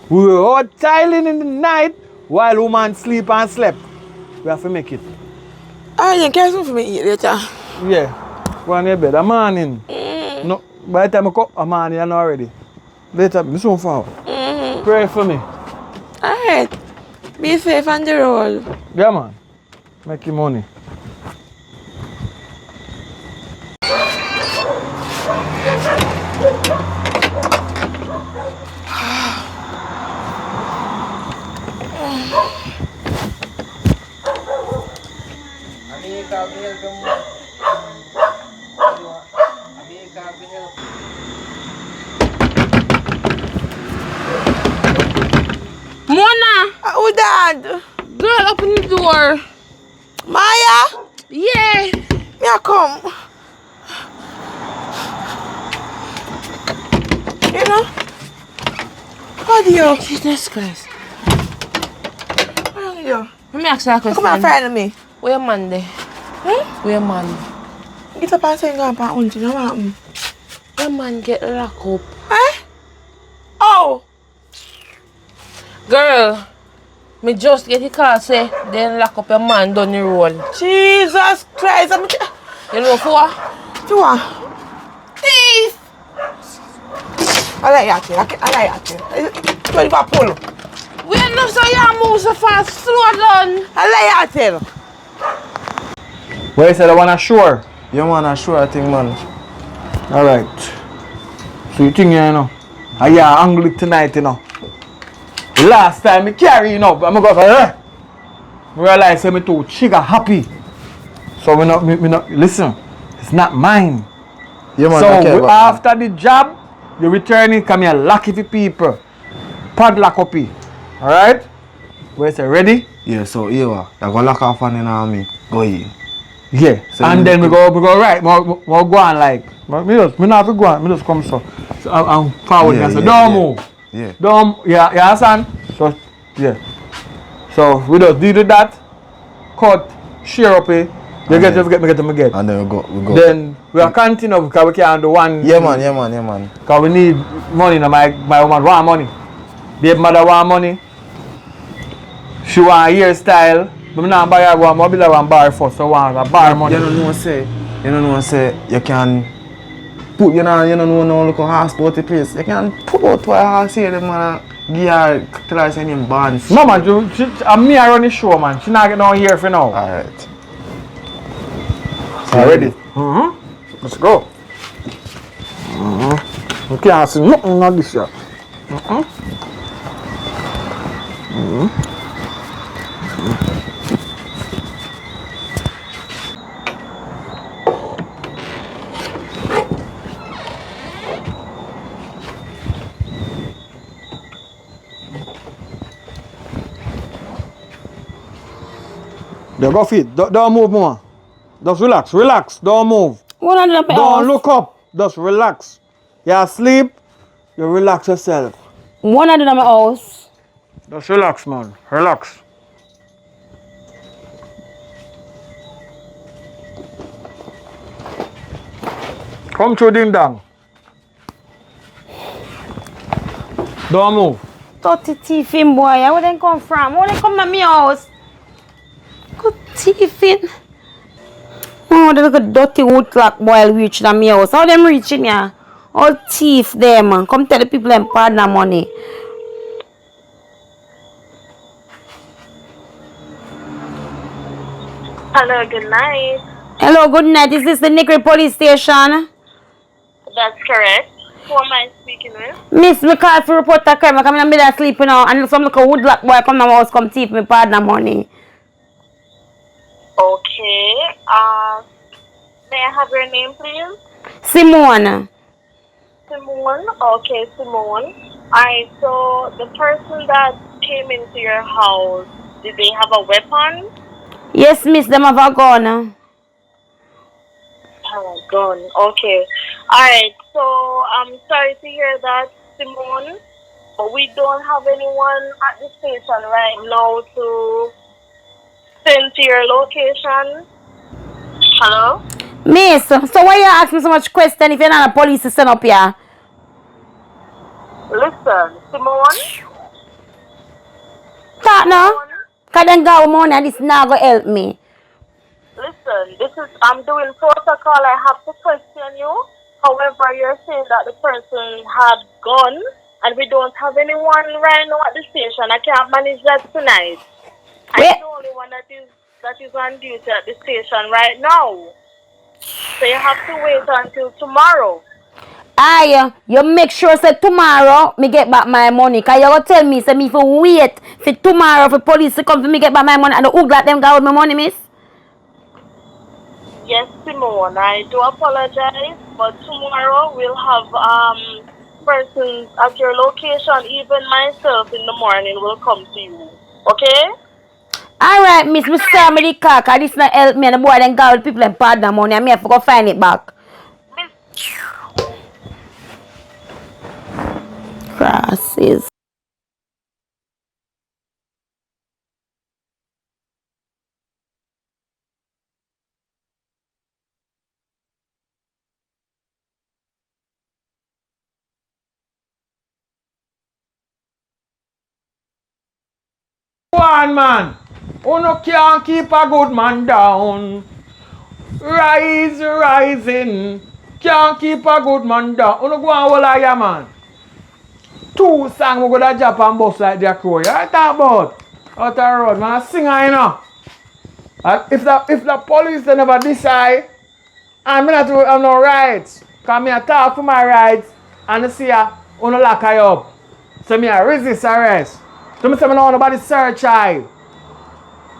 We were out tiling in the night while woman sleep and slept. We have to make it. Alright then, get something for me to eat later. Yeah. Go on your bed. A morning. No, by the time I come, a morning, I'm already. Later, I'm so forward. Pray for me. Alright. Be safe on the road. Yeah, man. Make your money. Mona! Who dad? Girl, open the door. Maya? Yeah. Me a come. You know? How do you? Jesus Christ. How do you? Let me ask you a question. Come and find me. Where your man there? Hmm? Where your man? Get up and say go and pack until you want me. Your man get locked up. Eh? Oh! Girl, me just get the call say then lock up your man down the road. Jesus Christ! You know for what? You want? Thief! I like you. I like you. So you got pull. We know so you move so fast, slow down. I like you. Where you said I want to shore? You want a sure thing, man. Alright. So you think, you know, I angle it tonight, you know. The last time I carry, you know, I'm going to go for I realize I'm too trigger happy. So we not, listen, it's not mine. You man, So after the job, you return it, come here, lucky for people. Padlock up here. Alright? Where say ready? Yeah, so here, you're going to lock off on me. Go here. Yeah. So and then we go right, we go on like, me not have to go on, me just come so I'm forward and say, don't move. Yeah. Don't, you understand? So, yeah. So we just do that, cut, share up it. You get, me get. And then we go. Then we are continue because we can't do one. Yeah man. Because we need money now. My woman want money. Baby mother want money. She want a hairstyle. But I don't buy her one, I buy one bar first. So I want a bar money. You don't know say you can put you know no look a hospital place. You can put out to a house here the man give her tell her say name Barnes. No man, me I run the show man. She not get no hair for now. Alright. So ready? Let's go. You can't see nothing on this year. There go feet. Don't move more. Just relax. Don't move. Don't look up. Just relax. You're asleep. You relax yourself. One of them at my house. Just relax, man. Relax. Come through ding dong. Don't move. 30 teeth in boy. Where they come from? Where they come at my house? Good teeth in. Oh, they look a dirty wood clock boy reaching at my house. How them reaching here? All teeth there, man. Come tell the people them partner money. Hello, good night. Hello, good night. Is this the Nickery police station? That's correct. Who am I speaking with? Miss, me call for report a crime. I come in the middle of sleeping now. And some little woodlock boy come to my house, come thief me partner money. Okay. May I have your name, please? Simone. Simone. Okay, Simone. Alright, so the person that came into your house, did they have a weapon? Yes, miss, them have a gun. Have a gun. Okay. Alright, so I'm sorry to hear that, Simone. But we don't have anyone at the station right now to send to your location. Hello? Miss, so why you ask me so much question if you're not a police to send up here? Listen, Simone. Talk now. Cause then go money and this not gonna help me. Listen, I'm doing protocol. I have to question you. However, you're saying that the person had gone and we don't have anyone right now at the station. I can't manage that tonight. I'm the only one that is on duty at the station right now. So you have to wait until tomorrow. Aye, you make sure say tomorrow me get back my money. Cause you gonna tell me say me for wait for tomorrow for police to come for me get back my money and the who got them got with my money, miss? Yes, Simone, I do apologize, but tomorrow we'll have persons at your location. Even myself in the morning will come to you. Okay? Alright, miss, me saw me the car, cause this not help me and the boy then got with people and partner money and me have to go find it back. Crosses. One man. Uno can't keep a good man down. Rising. Can't keep a good man down. Uno go and hold a ya man. 2 songs we go to Japan bus like their crow. You talk about? Out the road, man. Sing you know. And if the police they never decide, I'm not rights. Cause me I talk for my rights and they see uno lock I up. So me I resist arrest. So me say me no want nobody search I.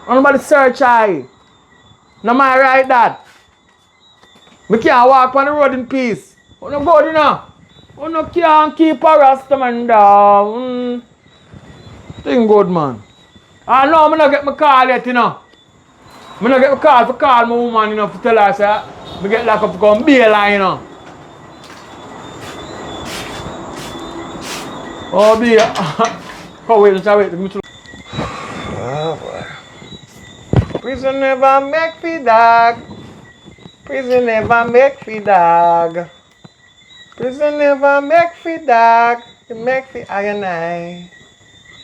Nobody search I. No my right that. Me can't walk on the road in peace. Uno good you know. Uno can't keep a rasta man down. Thing good man. I know me not get my call yet you know. Me not get my call for call my woman you know to tell her say me get locked up to come bail her you know. Oh dear. Oh wait, me to Prison never make me dog. Prison never make me dog. Prison never make me dog. It make me I and I.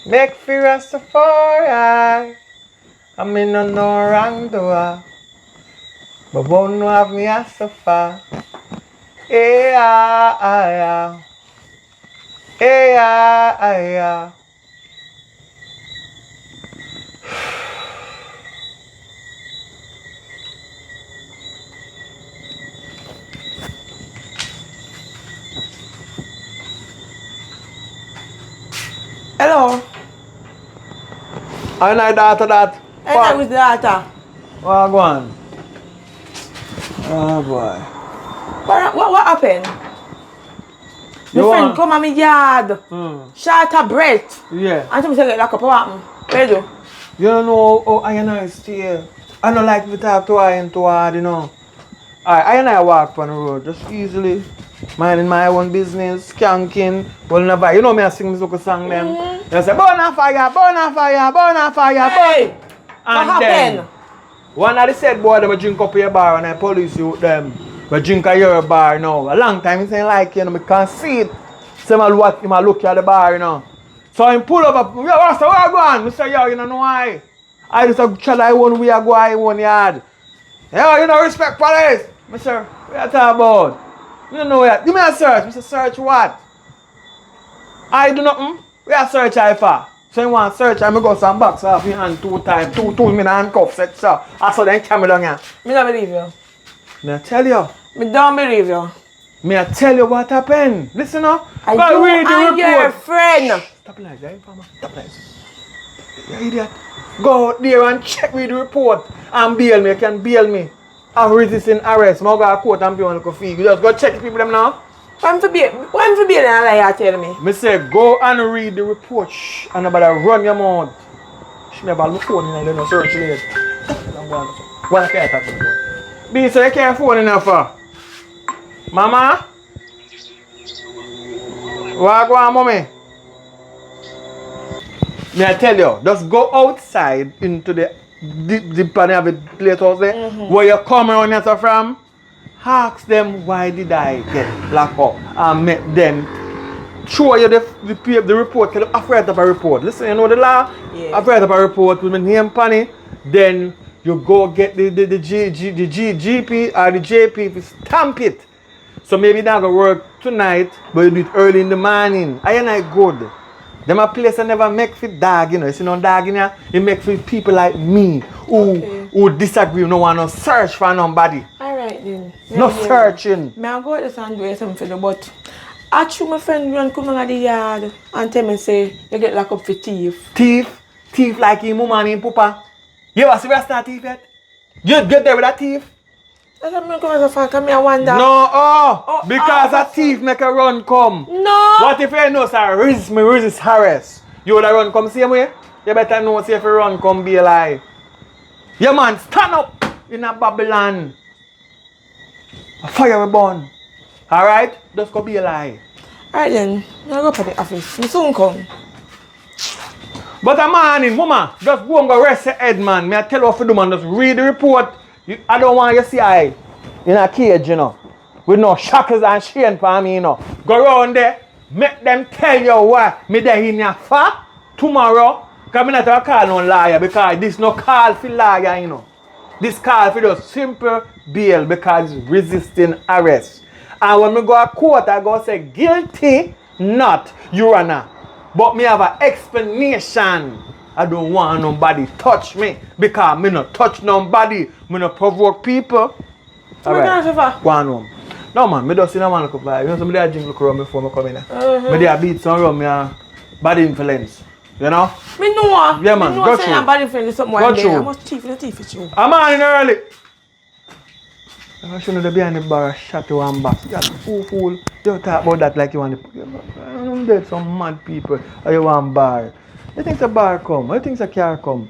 Make me Rastafari. I mean no wrong door. But won't know have me as so far. Yeah. Yeah. Hello. I like that. Hello with the daughter. What go on? Oh boy. What happened? My friend come at me yard. Short of breath. Yeah. And she say lock up what happened? Where you do? You don't know how I and I stay. I don't like to talk to I and too hard, you know. I and I walk on the road just easily. Minding my own business, skanking, well never. You know me I sing this local song them. They say burn a fire, burn a fire, burn a fire, Hey, burn. what happened? One of the said boy them drink up your bar and I police you with them. But drink at your bar now. A long time he saying like you know, I can't see it. So I look at the bar, you know. So I pull up, yo, what's the where going? I say, yo, you know why? I just try one way I go in one yard. Yo, you know respect police. I say, what you talking about? You don't know what? Give me a search. I say, search what? I do nothing. We are search I for. So you want search, I'm going to go some box off your hand 2 times. Two in handcuffs, etc. I saw them camera down here. Me don't believe you. Me I tell you. Me don't believe you. Me I tell you what happened. Listen up. I Go do read the and your report. friend. Stop like that, farmer. Stop like that. You idiot. Go out there and check me the report and bail me. You can bail me. I'm resisting arrest. I'm going to go to court and pay one fee. You just go check the people them now. When for bail and lie you tell me? Me say go and read the report. Shh. And nobody run your mouth. She never look phone in there, no search late. I'm going to one can't talk to the B, so you can't phone enough for? Mama? What go on, mommy? Me I tell you, just go outside into the part of the place house there, where you come around here from. Ask them why did I get locked up and make them show you the report. Because I've read up a report. Listen, you know the law? Yeah. I've read up a report with my name on it. Then you go get the GP or the JP to stamp it. So maybe not going to work tonight, but you do it early in the morning. I and I good. Them a place I never make for dog, you know. You see no dog in here? It make for people like me who disagree, no want to search for nobody. Alright then. No searching. Me I go out and do something for the but actually my friend run come in the yard and tell me say you get locked up for thief. Thief? Thief like him, mama and him, papa. You ever see where I start thief yet? You get there with a thief? That's what me come as a fan, come here and wonder. No, because a thief make a run come. No! What if you know sir, resist harass? You would run come same way? You better know say if you run come be alive. Yeah man, stand up in a Babylon. A fire will burn. Alright? Just go be alive. Alright then, I'll go up at the office. Me soon come. But a morning, mama, just go and go rest your head, man. Me I tell you what to do, man. Just read the report. I don't want you to see I in a cage, you know. With no shackles and chain for me, you know. Go around there, make them tell you what me there in your for tomorrow. Because I'm not a call no liar because this no call for liar, you know. This call for just simple bail because it's resisting arrest. And when me go to court, I go say guilty, not your honor. But me have an explanation. I don't want nobody touch me because me not touch nobody. Me not provoke people. Alright, go on home. No man, me just see no man look up like. You know somebody drink look around before me come in there. Me there beat some around me bad influence. You know? Me know. Yeah man, go through. I'm bad influence something Go one day. through. I must thief it's you. I'm on early. I shouldn't have behind the bar shot to one box. You fool. You talk about that like you want to. I'm dead some mad people. Or you want bar. You think the bar come? You think the car come?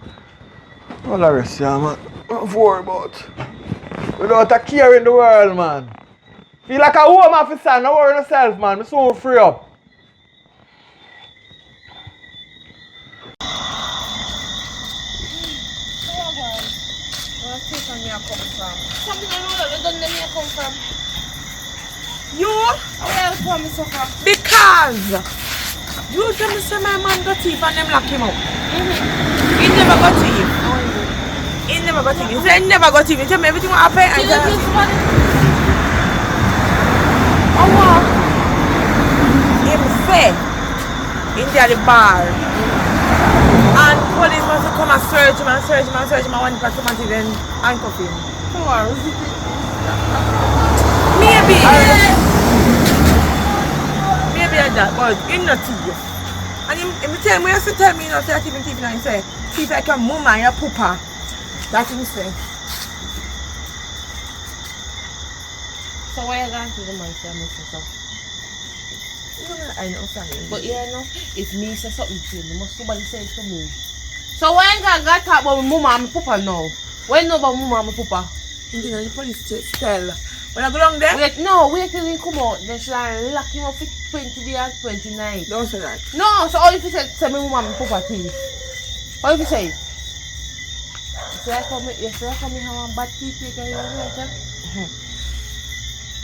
All the rest, yeah, man. What worry about? Without a care in the world, man. Feel like a home officer, no worry yourself, man. I'm so free up. I come from. Something I know that we done them here come from. You? Where else want me suffer? Because you tell me say my man got thief and them lock him up. He never got thief. He never got thief. He said he never got thief. He tell me everything what happened. You don't think somebody? Oh what? Him say in the bar. And police must come and search him and search him and search him and one person must then handcuff him. Maybe. Maybe like that, but him not thief. And him tell me, he tell me, you know, say thief and thief and he say, thief like your mama and your papa. That's what he say. So why you going to the man say I miss yourself? I know something. But you know, if me say something to you, must somebody say it to me. So why you gonna talk about my mama and my papa now? Why you know about my mama and my papa? You know, the police tell. When I go down there, Wait till he come out. Then should I lock him up for 20 days and 29. don't say that. No, so all if you say my mama and my papa thief. What if you say? You say I come here have a bad teeth maker here later.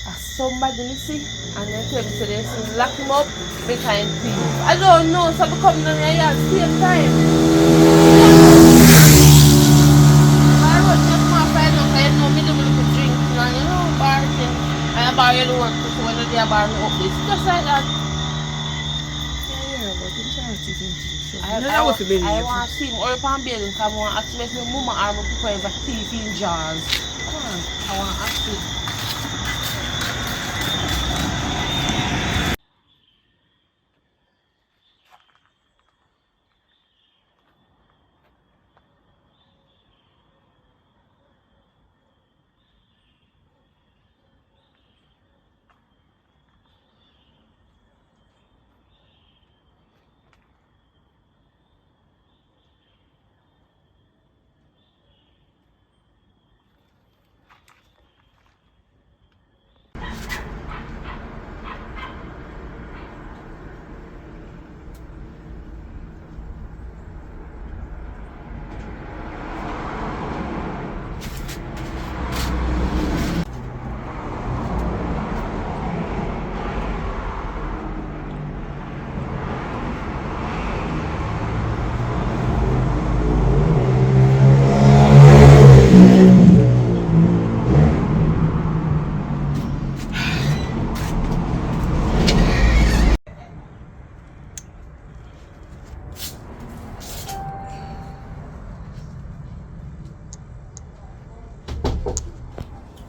Somebody me see and then tell me say they say lock him up, make him thief. I don't know, so I come down here at the same time. I wrote just my friend up, I know me do me look drink and you know bar thing. And a bar you don't want to so when they bar me up this. Just like that. Yeah, but it's not thief. I want to see him or if I'm building because I want to ask me if my mama or my papa is a thief in jars. Come on, I want to ask him.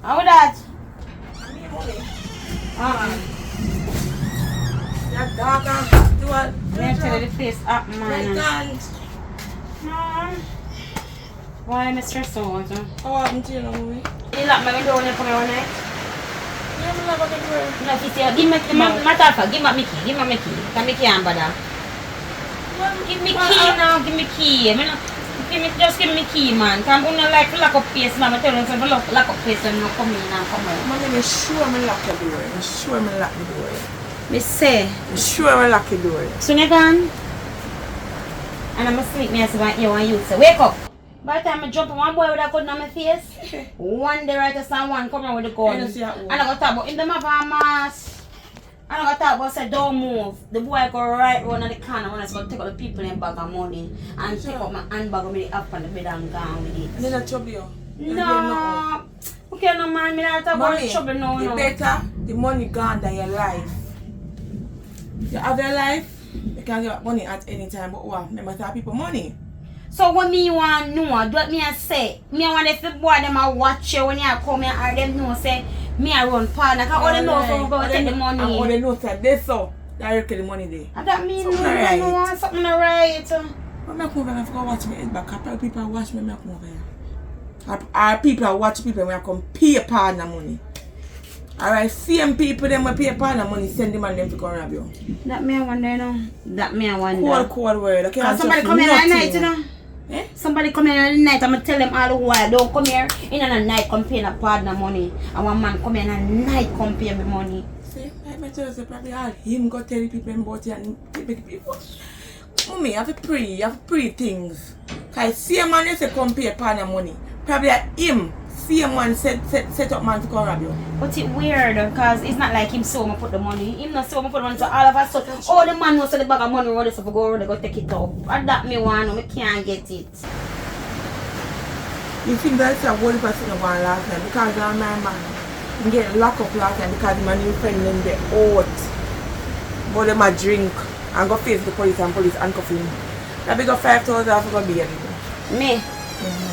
How that? That darker, do what? Let me tell you the face up, man. Why am I stressed out? How happened to you, mommy? You lock my window for me one night? Yeah, I'm not going to work. No, if you say, give me my key. Give me my key. Can me key and bother? Give me key now. Give me key. Just give me key, man. Because I'm going to like lock up place now. I'm telling you, if I lock up place and not come in and come out. Mommy, I'm sure I'm lock the door. I'm sure I'm lock the door. Me say. I'm sure I'm lock the door. So you gone? And I'm asleep. Me I say, you and you say, wake up. By the time I jump on one boy with a gun on my face, one day right as one come around with a gun. And I got to talk about him, them have a mask. And I got to talk about say don't move. The boy go right round the corner when I go take out the people in bag of money and take out my handbag with it up on the bed and gone with it. Then I trouble you. No. Okay, no man, me not talk about trouble no. You better the money gone than your life. You have your life, you can get money at any time, but what? Remember to have people money. So what me want know, do what me I say. Me I want if the boy them a watch you when you come here or them know say me I run partner. Cause all they know from go take the money. And all they know say this so directly the money there. And that mean something no right. want something right. But me come over and go watch me head back. Couple people watch me come over here. Our people watch people when I come pay partner money. Alright, same people them will pay partner money send them and them to come rob you. That me I wonder no. That me I wonder. Cold word. Okay. Somebody come here at night, you know. Eh? Somebody come here at night, I'm gonna tell them all the while, don't come here in the night come pay a partner money. And one man come here in the night come pay me money. See, like me tell you, probably all him go tell people about it and make people. Mommy, you have to pray things. Cause see a man you say come pay partner money. Probably him same one set up man to come rob you. But it's weird because it's not like him saw me put the money. Him not saw me put the money, so all of a sudden, oh, the man was the bag of money ready to go around and go take it up. And that me want, I can't get it. You think that's a whole person of one last night because I'm my man. I'm getting locked up last night because my new friend them they out. But them a drink and go face the police and police handcuff him. That big of 5,000 I forgot be Me?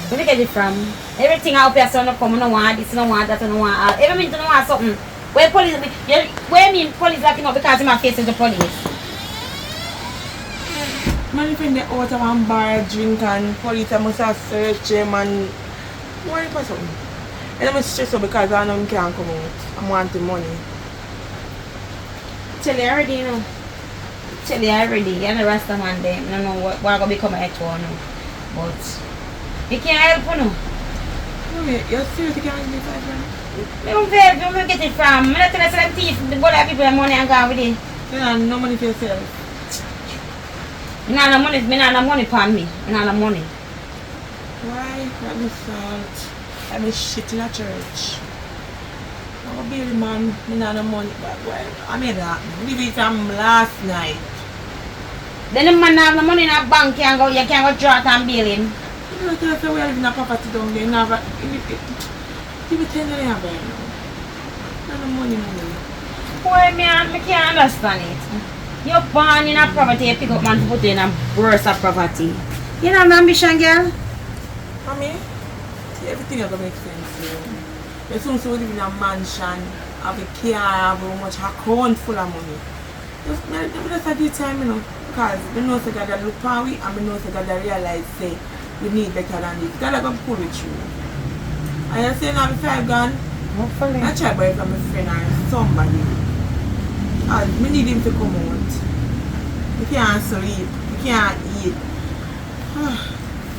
Where you get it from? Everything out here, so I come, I don't want this, I don't want that, I don't want all. Every minute I don't want something. Where police, where me police locking up because I'm facing the police? Man, if they out of one bar drink and police must have search him and worry for something. And I'm stressed out because I know I can't come out. I'm wanting money. Tell you already, you know. Tell you already, you're the rasta man there. I don't know what I'm going to become a H1 now. But you can't help, you know. Wait, you're serious? You can't give me 5 grand? I don't care where you get it from. I'm not going to sell them thief. The bother people have money and go with it. You have no money for yourself. I don't have money for me. I don't have money. Why? Let me salt. Let me shit in a church. I'm a baby man. I don't have money. But well, I made that. Leave it from last night. Then the man have no money in a bank, you can't go draw it and bail him. You know, tell us we are living in a property down there. Never. Give me 10 million right now. Not the money. Boy, I can't understand it. You're born in a property, you pick up man to put in a worse of property. You know my ambition, girl? Mommy, see, everything is going to make sense. As soon as we live in a mansion, have a car, have a much account full of money. Just at the time, you know, because we know that God look for we and we know that God realize say we need better than this. God is going to pull with you. And you say now before I gone, Hopefully. I try buy from a friend or somebody. And we need him to come out. We can't sleep, we can't eat.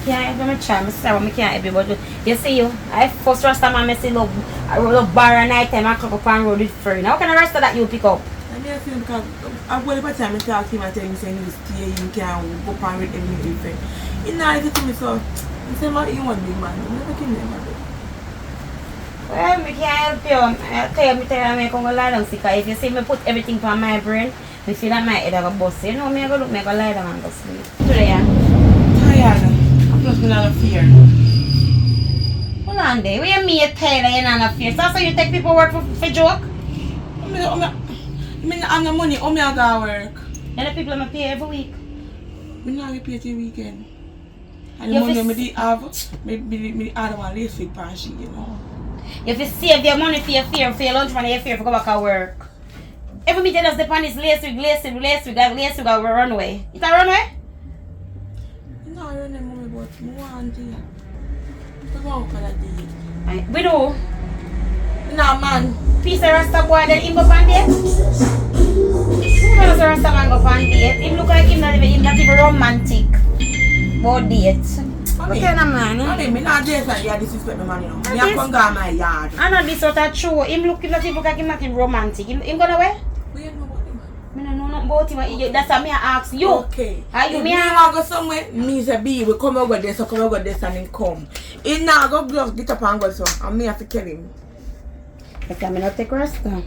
Can't even try, I say I can't help you, but you see you, I first rasta man, I see I roll up bar at night time, I come up and road with friend. How can I rasta that you pick up? I mean, I feel because I go every time I talk to him, I tell him saying he stay, he can't go pan with him with friend. He not listen to me, so he say, man, you want big man, I'm never kidding him. Well, I can't help you. I tell you, I come go lie down sick. If you see me put everything on my brain, I feel that my head I go bust. You know, I go look, I go lie down and go sleep. Today, Tired. I'm just not of fear. hold on there. What you mean tired and you're not fear? So you take people work for joke? I mean, I have no money, how me I go work? And the people I pay every week. I not pay till weekend. And the You money feel- I did have, I add one last week past you know. If you save your money for your lunch money, your fear for go back to work. Every meeting does depend is last week, I will run away. It's a runway? No, I don't know mommy, but I want to. I want to do We do. No, man. Piece of Rasta boy then him go on date? Who does a Rasta man go on date? Him look like him not even romantic. About date. What kind of man? I mean, I not date like you disrespect my man, you know. I come go my yard. I know this sort of true. Him look like him not even romantic. Him gonna where? We don't know about him. I don't know nothing about him. That's what me ask you. Okay. Are you if me? me want to go somewhere, me say be we come over there, so come over there and then come. He now go gloves, get up and go so. And me have to kill him. But I'm not take Rasta.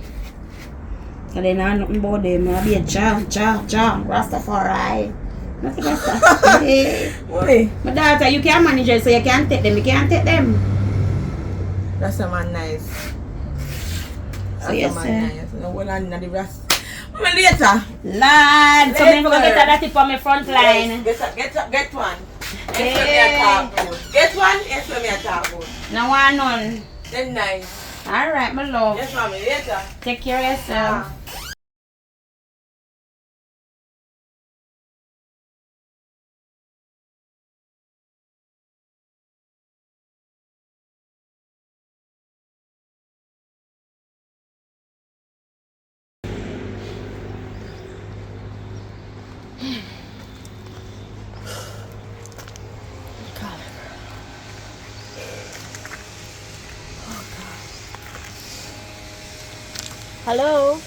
And then I know nothing about them. I'll be a John, Rastafari. Nothing Rasta. Hey. Why? My daughter, you can't manage it, so you can't take them. You can't take them. That's a man nice. That's yes, a man sir. nice. No one on the rest. Come later. Lad, so I'm going to get that tip on my front line. Get one. Hey. Yes, me a talk good. Get one. Yes, me a talk good. No one none. Then nice. Alright, my love. Yes, mommy. Later. Take care of yourself. Hello.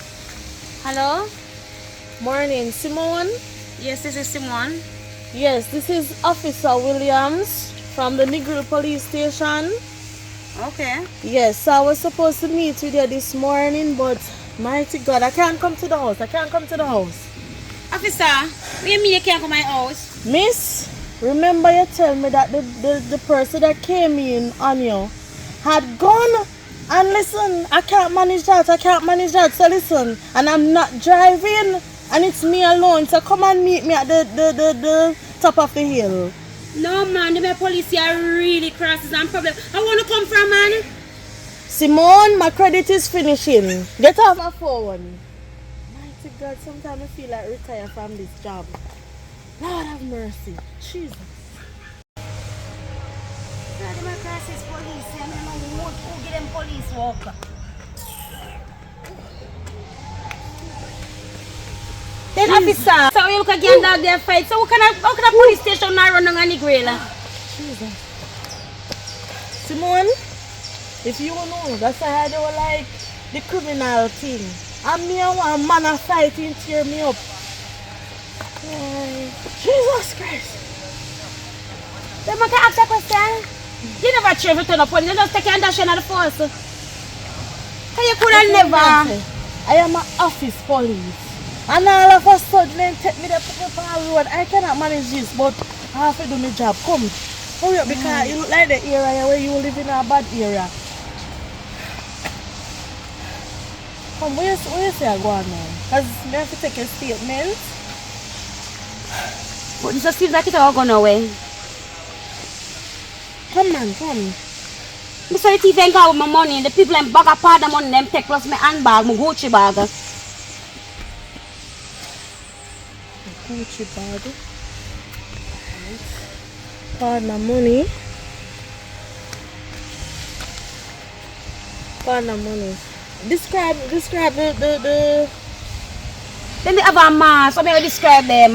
Hello? Morning, Simone. Yes, this is Simone. Yes, this is Officer Williams from the Negril Police Station. Okay. Yes, so I was supposed to meet with you this morning, but mighty God, I can't come to the house. Officer, what do you mean you can't come to my house? Miss, remember you tell me that the person that came in on you had gone. And listen, I can't manage that. So listen, and I'm not driving, and it's me alone. So come and meet me at the top of the hill. No man, the police are really crosses and problem. I want to come from man. Simone, my credit is finishing. Get off my phone. Mighty God, sometimes I feel like retire from this job. Lord have mercy. Jesus. The crosses police, I don't know who get them police walk. Then officer, so you look again dog there fight. So how can a police station not run on any grill? Jesus. Simone, if you know, that's why they were like the criminal thing. And me and one man are fighting, tear me up. Jesus Christ. Then I can ask a question. You never try to turn up on you just take your dash in the force. So you could have never. I am an office police. And all of a sudden they take me to put on the road. I cannot manage this, but I have to do my job. Come, hurry up because you look like the area where you live in a bad area. Come, where you say I go on now? Because I have to take a statement. But it just seems like it's all gone away. Come man, come. Mr. The thief ain't got with my money. The people in bag apart the money them take plus my handbag, my Gucci bag. Gucci bag. Partner money. Partner money. Describe the Then they have a mask. So I describe them.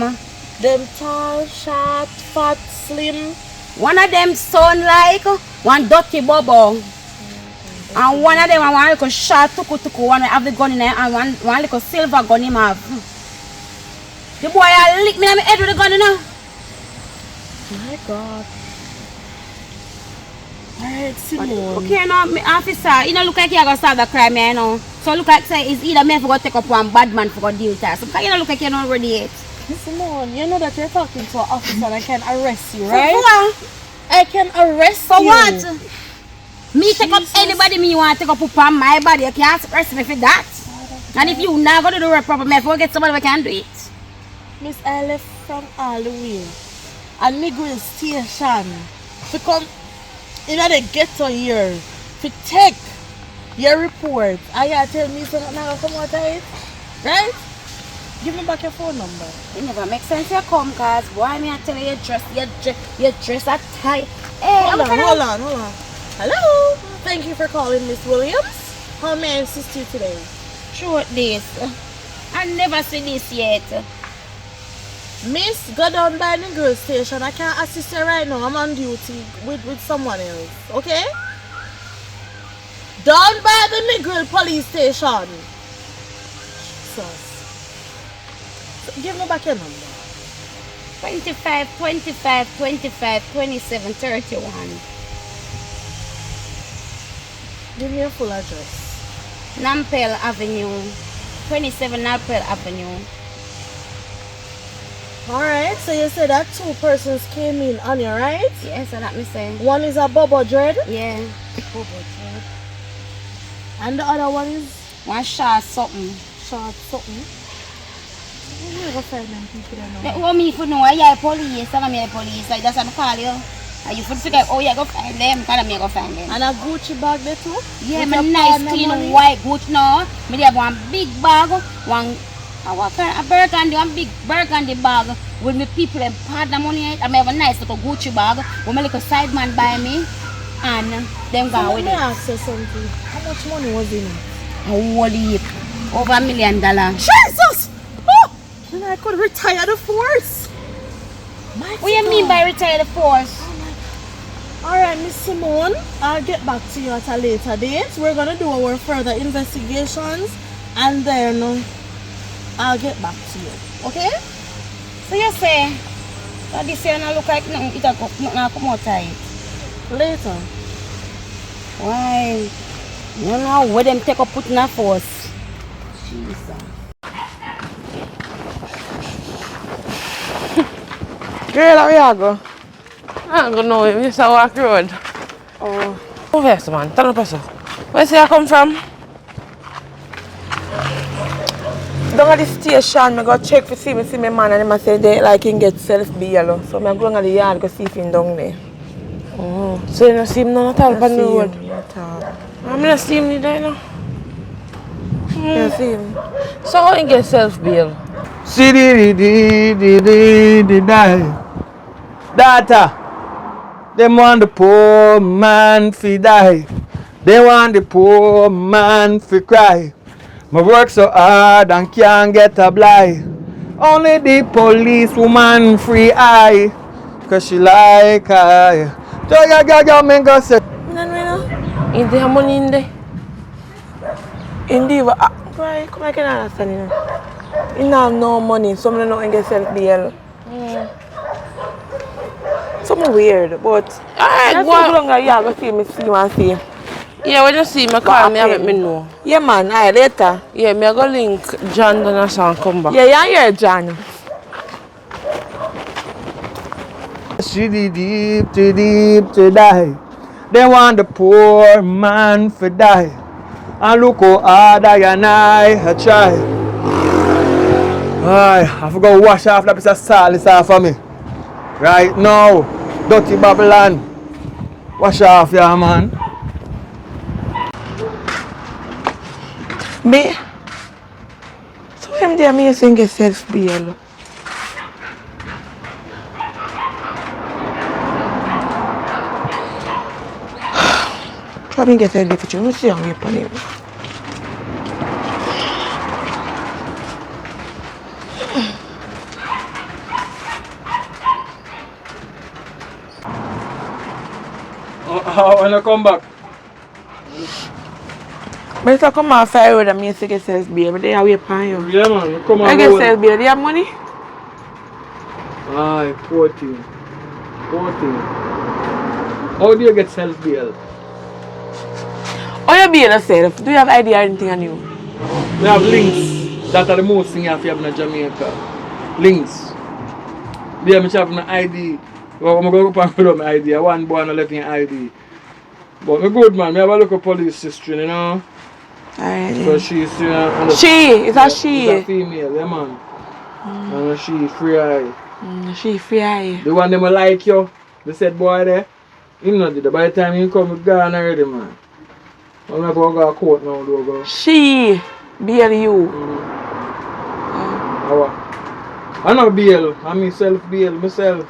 them tall, short, fat, slim. One of them sound like one dirty bubble. And one of them one little short tuku. One have the gun in there and one little silver gun in have. The boy I lick me in my head with the gun, you know. My God. Alright, Simone. Okay, now, officer, you know, look like you're going to solve the crime, you know. So look like say it's either me for go take up one bad man for go deal with us. So you know, look like you're not ready yet. Simone, you know that you're talking to an officer and I can arrest you, For right? what? I can arrest For you. what? Me take up anybody me you want to take up upon my body. You can't arrest me for that. And if you not going to do the work proper, me for get somebody who can do it. Miss, I left from all the way. And me go to station to come in the ghetto here to take your report. And you tell me so now come out of it? Right? Give me back your phone number. It never makes sense you come, cause boy me I tell you you dress a tie. Hey, Hold on. Hello. Thank you for calling Miss Williams. How may I assist you today? Short this. I never see this yet. Miss, go down by the girl station. I can't assist you right now. I'm on duty with someone else. Okay? Down by the Negril police station. Jesus. So give me back your number. 25, 27, 31. Give me your full address. Nampel Avenue. 27 Nampel Avenue. Alright, so you said that two persons came in on you, right? Yes, so that me say. One is a Bobo Dread. Yeah. Bobo Dread. And the other one is One shot something. short something. You never find them people there now. What me for know you're police, I'm a police. Like that's what I call you. And you figure, oh yeah, go find them, kind of me go find them. And a Gucci bag there too? Yeah, With my your nice partner clean money? white Gucci now. Me have one big bag, a burgundy, one big burgundy bag with me people and partner money. I have a nice little Gucci bag with my little side man by me, and them So go let with me it. ask you something. How much money was in it? A whole heap, over $1 million. Jesus! Oh! Then I could retire the force. What do you mean by retire the force? Alright, Miss Simone, I'll get back to you at a later date. We're gonna do our further investigations and then I'll get back to you. Okay? So you say that this year not look like nothing, it come out tight. Later. Why? You know where them take up putting a force. Jesus. Girl, how you go? I don't know, you just walk the road. Oh. Move here, man. Tell me, person. Where say I come from? Down at the station, I go check to see my man and him say they like him get self-bail. So I go down at the yard go see if him down there. Oh, so you don't see him none at all on the road? I'm not see him there now. You see him? So how you get self-bail? See the die. Data. Them want the poor man fi die. They want the poor man fi cry. Me work so hard and can't get a blight. Only the police woman free eye. Cause she like I. Yo, me go say. Is there money in there? Indeed, why? Come I can understand you. He don't have no money, so I don't get self-bail. Something weird, but Alright, go down at the yard go see me and see. Yeah, when you see me, call me and let me know. Yeah, man, alright, later. Yeah, me I go link John down and come back. Yeah, you hear John. She deep to die. They want the poor man to die. And look how hard I and I try. I forgot to wash off that piece of salt this off of me. Right now, dirty Babylon. Wash off, yeah, man. Me? So him there me saying get self-bail. Probably get self-bail for you. Let's see how we put him. When I come back? Better come off fire road and me say get self-bail, but they are waiting for you. Yeah, man. Come on. I get self-bail. Do you have money? Aye, poor thing. How do you get self-bail? How you bail yourself? Do you have ID or anything on you? We have links. That are the most thing you have to have in Jamaica. Links. Yeah, I have an ID. Well, I'm going to go up and my ID. I want boy and left in ID. But I'm good, man. I have a look at police history, you know. Alright. So she's She? Is that she? It's a female, yeah, man. And she free eye. She free eye. The one them like you, they said boy there, he not did it. By the time he come, he gone already, man. I'm not going to go to court now, though, go. She bail you. I'm not bail, I'm myself bail, myself.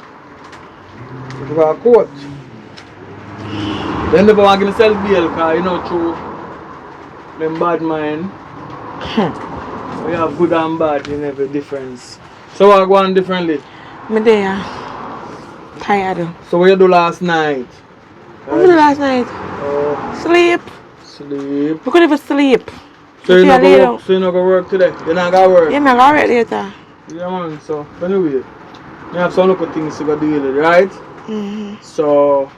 If I go to court. Then they want to give myself bail, because you know, through them bad mind. We have good and bad in every difference. So I go on differently. Me there. Tired. So what you do last night? What did I do last night? Sleep. Sleep. We couldn't even sleep. So you not go work, going to work today? You not going to work? Yeah, I'm going to work later. Yeah, man. So anyway, you have some local things to go deal with, right? So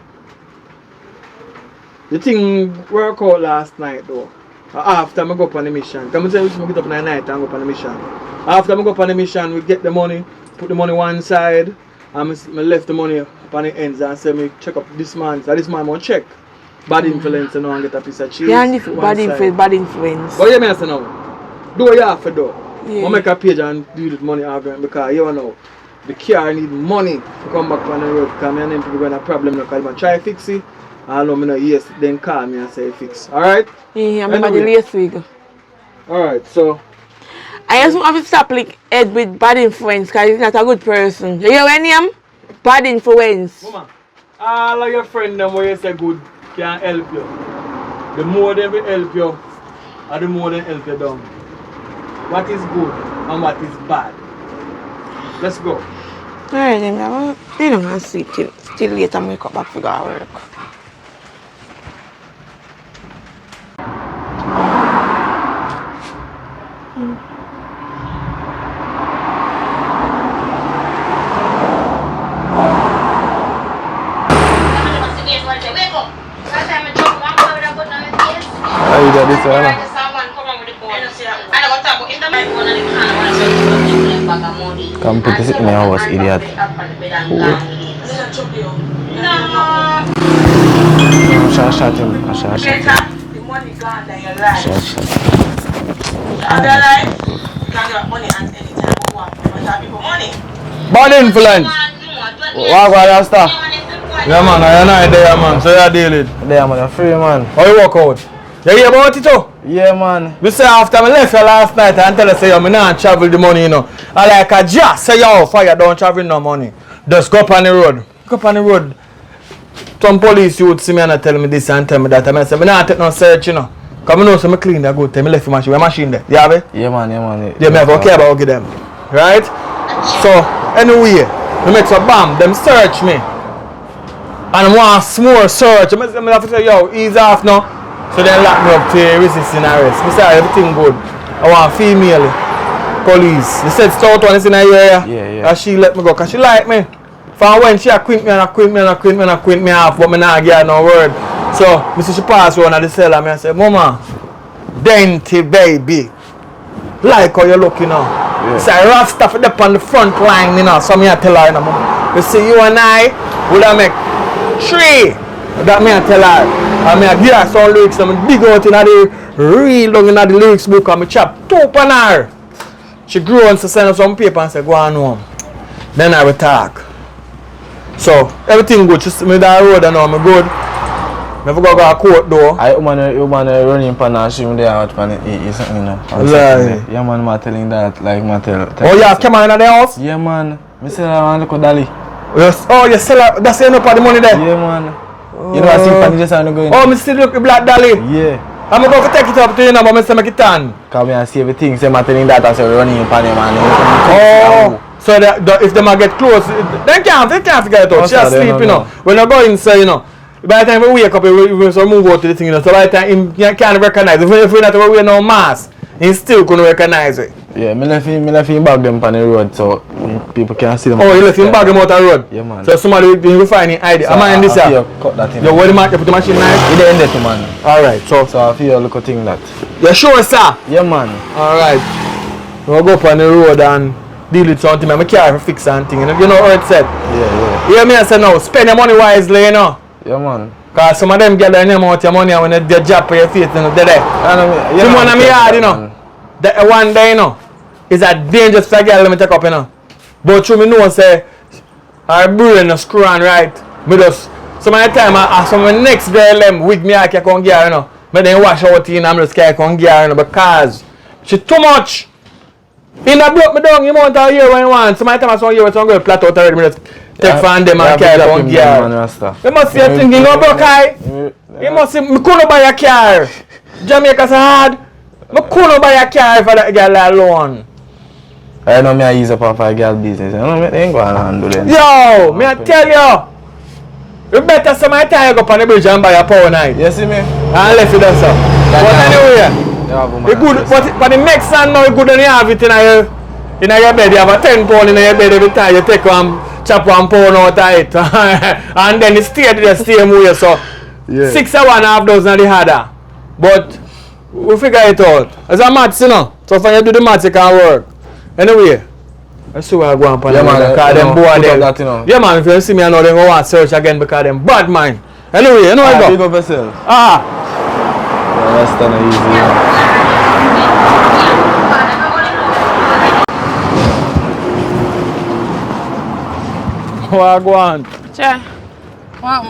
the thing work out last night though. After I go up on the mission. Come and tell me, get up in the night and go up on the mission. After I go up on the mission, we get the money, put the money one side, and I left the money up on the ends and say me check up this man. So this man won't check. Bad influence, you know, and get a piece of cheese. Yeah, and this bad influence. But you may say now, do what you have to do. Yeah. I make a page and deal with money argument because you know the car need money to come back on the road because me and them people going to have a problem now because I try to fix it. I know me know yes, then call me and say fix. Alright? Yeah, I remember the last week. Alright, so I just want to stop like Ed with bad influence because he's not a good person. You hear any name? Bad influence. Mama, all of your friends them where you say good can help you. The more they will help you, or the more they help you down. What is good and what is bad? Let's go. Alright then, I'm going to sleep till later and wake up back to go to work. with you this one. Come put this in your house, idiot. Shut him. The money gone that you like. And they're like, you can get money at any time you want. You want people money. Bad influence. What about that? Yeah, man, you're not there, man. So you're dealing. There, man, you're free, man. How you work out? You hear about it too? Yeah, man. You say after I left you last night and tell you say I'm not travel the money, you know. I like a just say yo, fire don't travel no money. Just go up on the road. Go up on the road. Some police you would see me and tell me this and tell me that. I say, I don't take no search, you know. Because I know some clean that good. Tell me left the machine. Where machine there? You have it? Yeah, man. Yeah, me have to care about them. Right? So, anyway, they make some bam. Them search me. And want more search. I have to say, yo, ease off now. So they lock me up to resisting arrest. I say, everything good. I want female police. They said, stout one is in a area. Yeah. And she let me go because she like me. From when she acquaint me off, but me not get no word. So, I see she pass one of the cell and I say, Mama, dainty baby, like how you looking now. Yeah. So I rough stuff up on the front line, you know. So I tell her, you know, Mama, you see you and I would have make 3. That me I tell her. And I give her some lyrics, and I dig out in the real long in the lyrics book and I chop 2 on her. She grew and send us some paper and say, go on home. Then I will talk. So everything good. Just me that road and now I'm good. Never go to court though. I man running pan and she there out pan is something, you know. Right. Yeah, man, I'm telling that like man tell. Oh yeah, come on in the house? Yeah, man. Me sell a little dolly. Yes. Oh, you sell her, that's enough of the money there? Yeah, man. You know I see pan just and go in. Oh, me still look the black dolly? Yeah. I'm going to take it up to you now, but I say make it on. Come here and see everything. Say man telling that I say running pan man. Oh. So if them get close, they can't figure it out. She asleep, you know. When I go inside, you know. By the time we wake up, we move out to the thing, you know. So by the time he can't recognize. If we're not wearing no mask, he still couldn't recognize it. Yeah, me left him bag them on the road so people can see them. Oh, you left him bag them out the road? Yeah, man. So somebody will find him ID. Am I in this here? Cut that in. You where the market put the machine knife? He didn't end it, man. Alright, so I feel look a thing that. You sure, sir? Yeah, man. Alright. We'll go up on the road and deal with something. I'm carry for fix and thing. You know how it said? Yeah. You hear me? I say no, spend your money wisely, you know. Yeah, man. Because some of them get their name out your money and when they job for your face, you know, they're there. Some one of me hard, you know. The one day, you know, is a dangerous for a girl, let me take up, you know. But through me know, say, our brain is screw on right. Me just, some of the time, some of the next girl, them wig me, I can come get her, you know. Me then wash out in, I'm just can't come get her, you know, because she too much. In a broke me down, you want to hear when you want. Some of the time, I saw you with some girl plot out already, me just take from them and carry come get her. You must see a thing, you know, broke eye. You must see, me couldn't buy a car. Jamaica's hard. I couldn't buy a car for that girl alone. I know me I ease up off a girl business. I know me ain't going to handle it. Yo, me I tell you. You better some of the time you go on the bridge and buy a power night. You see me? And left it so. But anyway, it good, but the next time now you good and you have it in your bed. You have a 10 pound in your bed every time you take one, chop 1 pound out of it. And then it stay the same way. So 6 or 1/2 dozen of the harder. But we figure it out. It's a maths, you know. So when you do the maths, it can work. Anyway, let's see where I go on. Yeah, man. Because them boy them. That, you know. Yeah, man. If you see me, I know they go and search again because them bad mind. Anyway, you know what I go? Big up yourself. Yeah, that's not easy. What I go on? Che, what?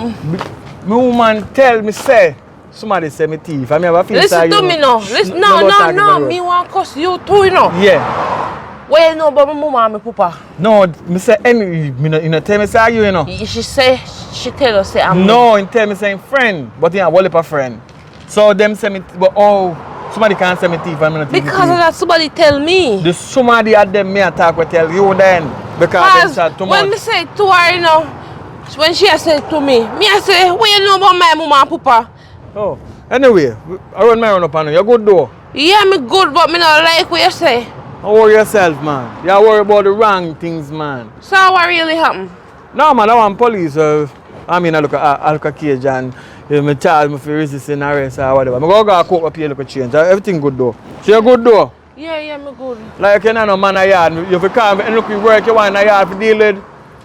My woman tell me say, somebody say me thief. I mean, I feel Listen sorry, to you me know. now. Listen, no. Me want to cuss you too, you know. Yeah. What you know about my mama and my papa? No, me say any, you know, tell me say you know. She tell us say I'm. No, he tell me say friend, but he a wall up a friend. So them say me, but somebody can't say me thief. I'm not thief. Because of that, somebody tell me. The somebody at them me attack will tell you then. Because them too much. When me say to her, you know, when she said to me, I say, what you know about my mama and papa? Oh, anyway, I run up on you. You good though? Yeah, me good, but me not like what you say. Don't worry yourself, man. You worry about the wrong things, man. So what really happened? No, man, I want police. I look at cage and If me charge me for resisting arrest or whatever. I'm going to cope up here, look at change. Everything good though. So you good though? Yeah, me good. Like you know no man a yard. You have to call me and look you work you want in a yard to deal with.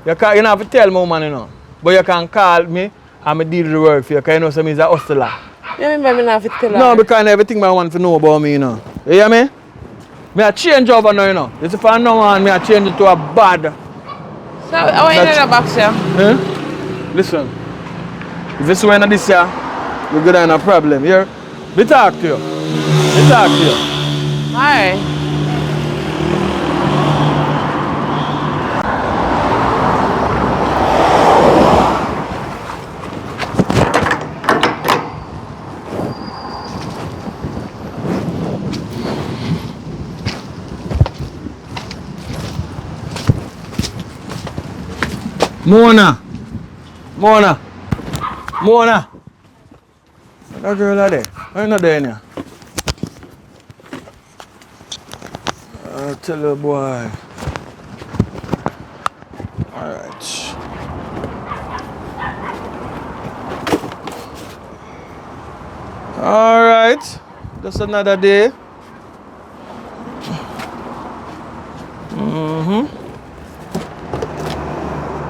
You don't have to tell me woman you know. But you can call me and I deal with the work for you because you know some is a hustler. You remember me not to tell her? No, because everything I want to know about me, you know. You hear me? Me a change over now, you know. This is for now on, me a change it to a bad. So, how are you in the box here? Eh? Listen. If it's one of this year, you're gonna have a problem. Here, me talk to you. Me talk to you. Alright. Mona. That girl are there. Why you not there now? I'll tell you boy. Alright. Alright. Just another day.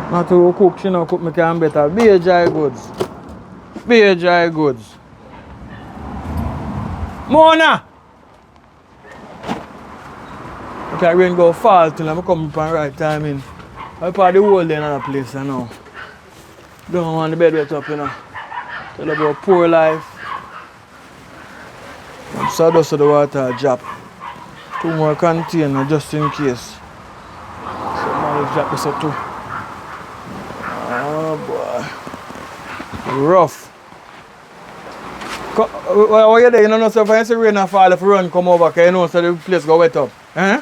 Not to cook, she know cook me can better. Be dry goods. Mona! Okay, rain go fall till I'm coming up on right timing. I put the whole day in another place I know. Don't want the bed wet up, you know. Tell about poor life. I'm sawdust of the water drop. 2 more containers just in case. Somebody drop this up too. Oh boy. Rough. What you there? You know, so if I see rain and fall, if rain come over, because you know so the place go wet up. Eh?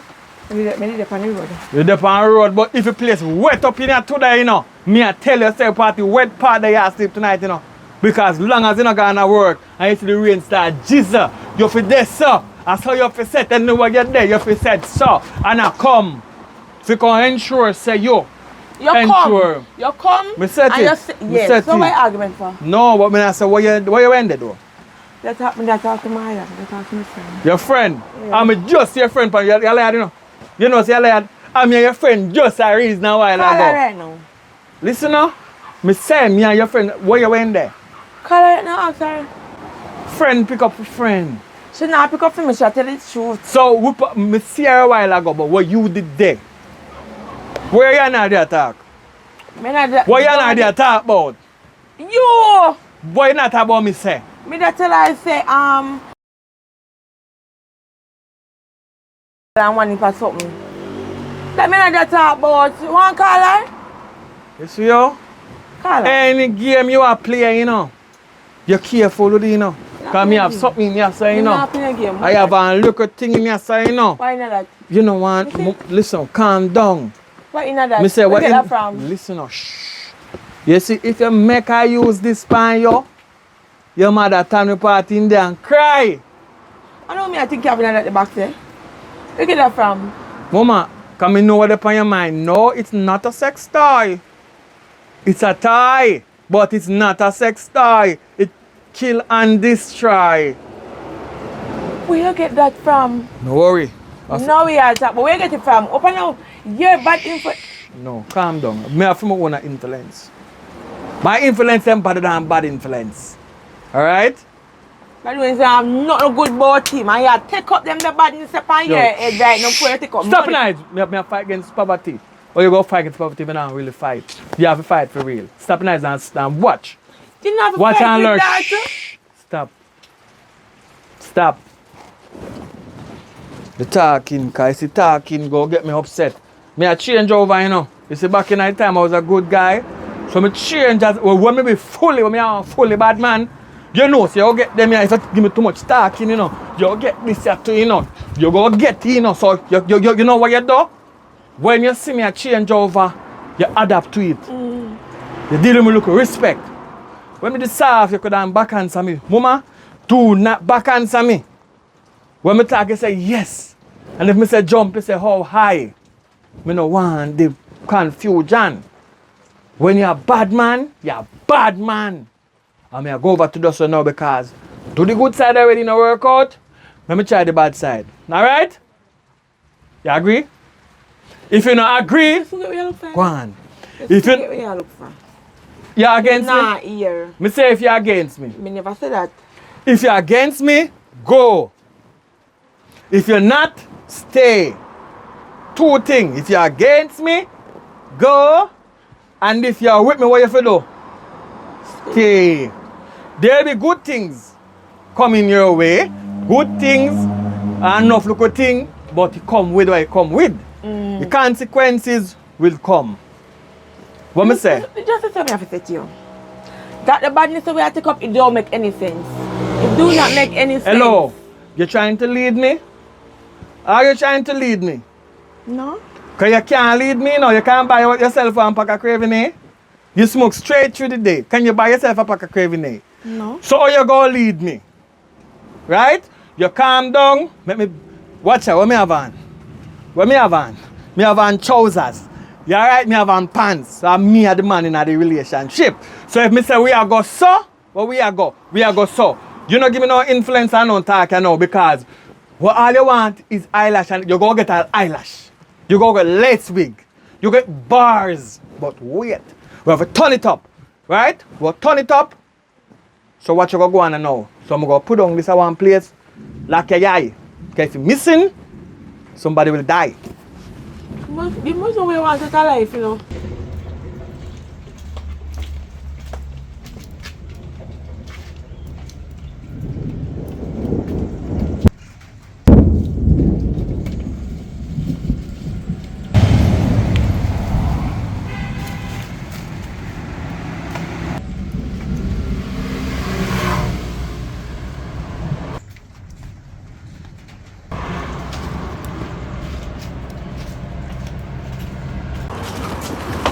I need up on the road. You dep on the road, but if the place wet up in here today, you know, me I tell you, say party wet part that you sleep tonight, you know. Because long as you not gonna work and you see the rain start jizzle, you feel there, sir. That's how you feel set and know what you're there, you feel set, sir. And I come. If you can ensure, say you. You ensure. come. You come. Me set and it. you say, yes. So what argument for? No, but me I say, what you went there though? That talk to Maya. That talk to my friend. Your friend? Yeah. I'm just your friend, but you're lad, you know. You know, say you're lad. I'm your friend just a reason a while Call her ago. right now. Listen now. Me say me and your friend, where you went there? Call her right now, ask her. Friend pick up a friend. She not pick up for me, she tell the truth. So, me see her a while ago, but what you did there? Where you not there talk? What you not there talk about? You! What you not talk about me say? Me that tell her, say, I want it for something. That me not that talk about. You want to call her? You see you? Call her. Any game you are playing, you know, you're careful with it, you know. Because me have something in your side, you know. Not playing a game. I have a little thing in your side, you know. Why not that? You know what? Listen, calm down. What in that? Me say, Where what get that from? Listen, shh. You see, if you make her use this pan, your mother turn the party in there and cry. I know me, I think you have it at the back there. Where get that from? Mama, can me know what upon your mind? No, it's not a sex toy. It's a toy, but it's not a sex toy. It kill and destroy. Where you get that from? No worry. No, we are talking, but where you get it from? Open now. You're bad info. No, calm down. Me have my own influence. My influence is better than bad influence. Alright? That means I'm not a good about him. And you take up them the badness upon your head right now before you take up. Stop it! Me have fight against poverty. Or you go fight against poverty, but not really fight. You have to fight for real. Stop it and watch. Didn't have a Watch fight and with learn. that. Shh. Stop. The talking, cause the talking go get me upset. Me I change over, you know. You see, back in that time I was a good guy. So me change as well, when me be when I'm fully bad man. You know, so you get them here, if you give me too much talking, you know, you get this here too, you know. You go get, you know, so you know what you do? When you see me I change over, you adapt to it. You deal with me look with respect. When me decide you could back answer me. Mama, do not back answer me. When me talk, you say yes. And if me say jump, you say how high. Me no want the confusion. When you're a bad man, you're a bad man. I may go over to this one now because do the good side already in the workout. Let me try the bad side. Alright? You agree? If you don't agree, Forget what you look for. go on. Just If forget you what you look for. you're against Nah, me, here. me say if you're against me. Me never said that. If you're against me, go. If you're not, stay. Two things. If you're against me, go. And if you're with me, what you have to do? Stay. There'll be good things coming your way. Good things and enough little thing, but it come with what it come with. The consequences will come. What me say? Just tell me if I say to you. That the badness that we have to take up, it don't make any sense. It do not make any sense. Hello, you trying to lead me? Are you trying to lead me? No? Because you can't lead me now. You can't buy yourself one pack of Craving A. You smoke straight through the day. Can you buy yourself a pack of Craving A? No. So how you go lead me? Right? You calm down. Let me watch out. What me have on? What me have on? Me have on trousers. You alright? Me have on pants. So me are the man in the relationship. So if me say we are go so, what we are go? We are go so. You not give me no influence and no talk you know because what all you want is eyelash and you go get an eyelash. You go get lace wig. You get bars. But wait. We have to turn it up. Right? We'll turn it up. So what you go on now? So I'm going to put on this at one place. Like your eye. Because if you're missing, somebody will die. You must know where you want to take a life, you know.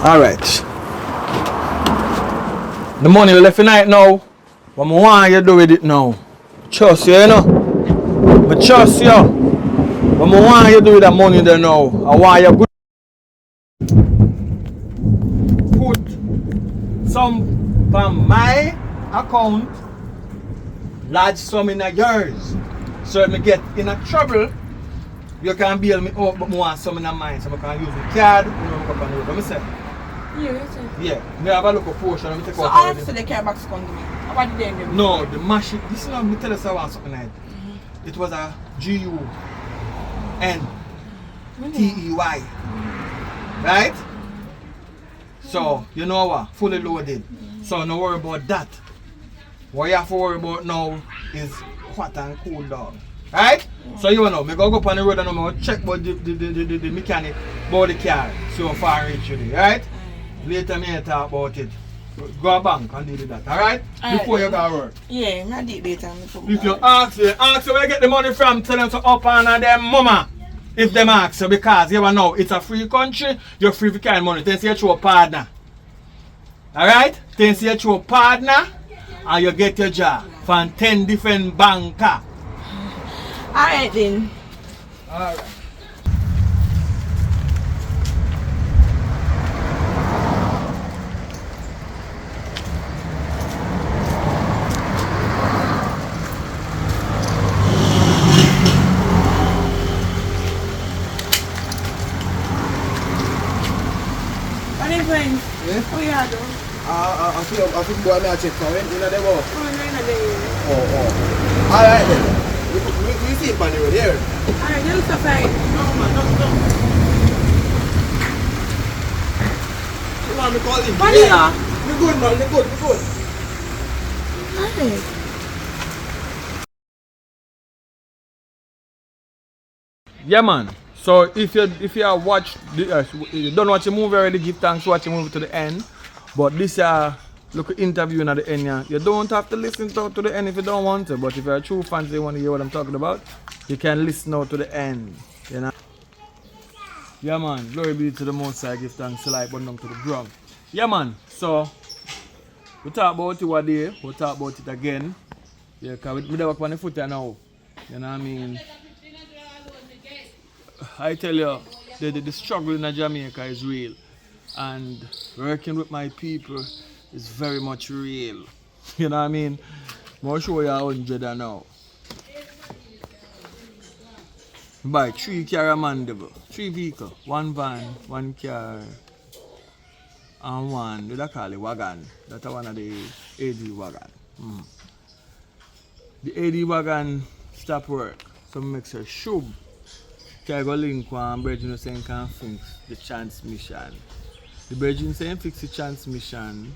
Alright. The money left tonight now. What I want you to do with it now? Trust you, you know? I trust you. What I want you to do with that money there now? I want you good. Put some from my account, large sum in yours. So if I get in a trouble, you can bail me out, but I want some in mine. So I can use the card, you know, up and over. What I say? Yeah, me have a look at portion and me take So out I have everything. to say the care box come to me. How about the day? No, the machine. This is not me tell us I want something like it was a GUNTEY. Right? So you know what? Fully loaded. So no worry about that. What you have to worry about now is hot and cool down. Right? So you know, me go up on the road and I'm gonna check about the mechanic about the car so far reach today, right? Later me talk about it. Go bank and deal with that, alright? Before you go to work. Yeah, I did later. If you ask where you get the money from, tell them to up on them mama. If them ask you, because you know it's a free country, you're free to carry money. Then say you through a partner. Alright? Then say you through a partner and you get your job from 10 different banker. Alright then. Alright. Friends, Yeah? what you are doing? I think boy me check now, you know they go. Oh, no, no, no. Oh. Alright then. We see it on the road here. Alright, you look so fine. No man, no. You want me call him? Vanilla. We good man, we good. Alright. Yeah man. So if you have watched you don't watch the movie already, give thanks to watch the movie to the end. But this look interview at the end, yeah. You don't have to listen to the end if you don't want to, but if you're a true fan, you want to hear what I'm talking about, you can listen out to the end. You know? Yeah man, glory be to the Most High, give thanks to life, but down to the ground. Yeah man, so we talk about it one day, we'll talk about it again. Yeah, because we work on the foot now. You know what I mean? I tell you, the struggle in Jamaica is real, and working with my people is very much real. You know what I mean? I'll show you 100 now. Buy 3 caravan devil, 3 vehicle, 1 van, 1 car, and 1, what do they call it, wagon. That's one of the AD wagon. The AD wagon stop work, so make sure shub. Can go link one bridge saying can fix the transmission. The bridge saying fix the transmission.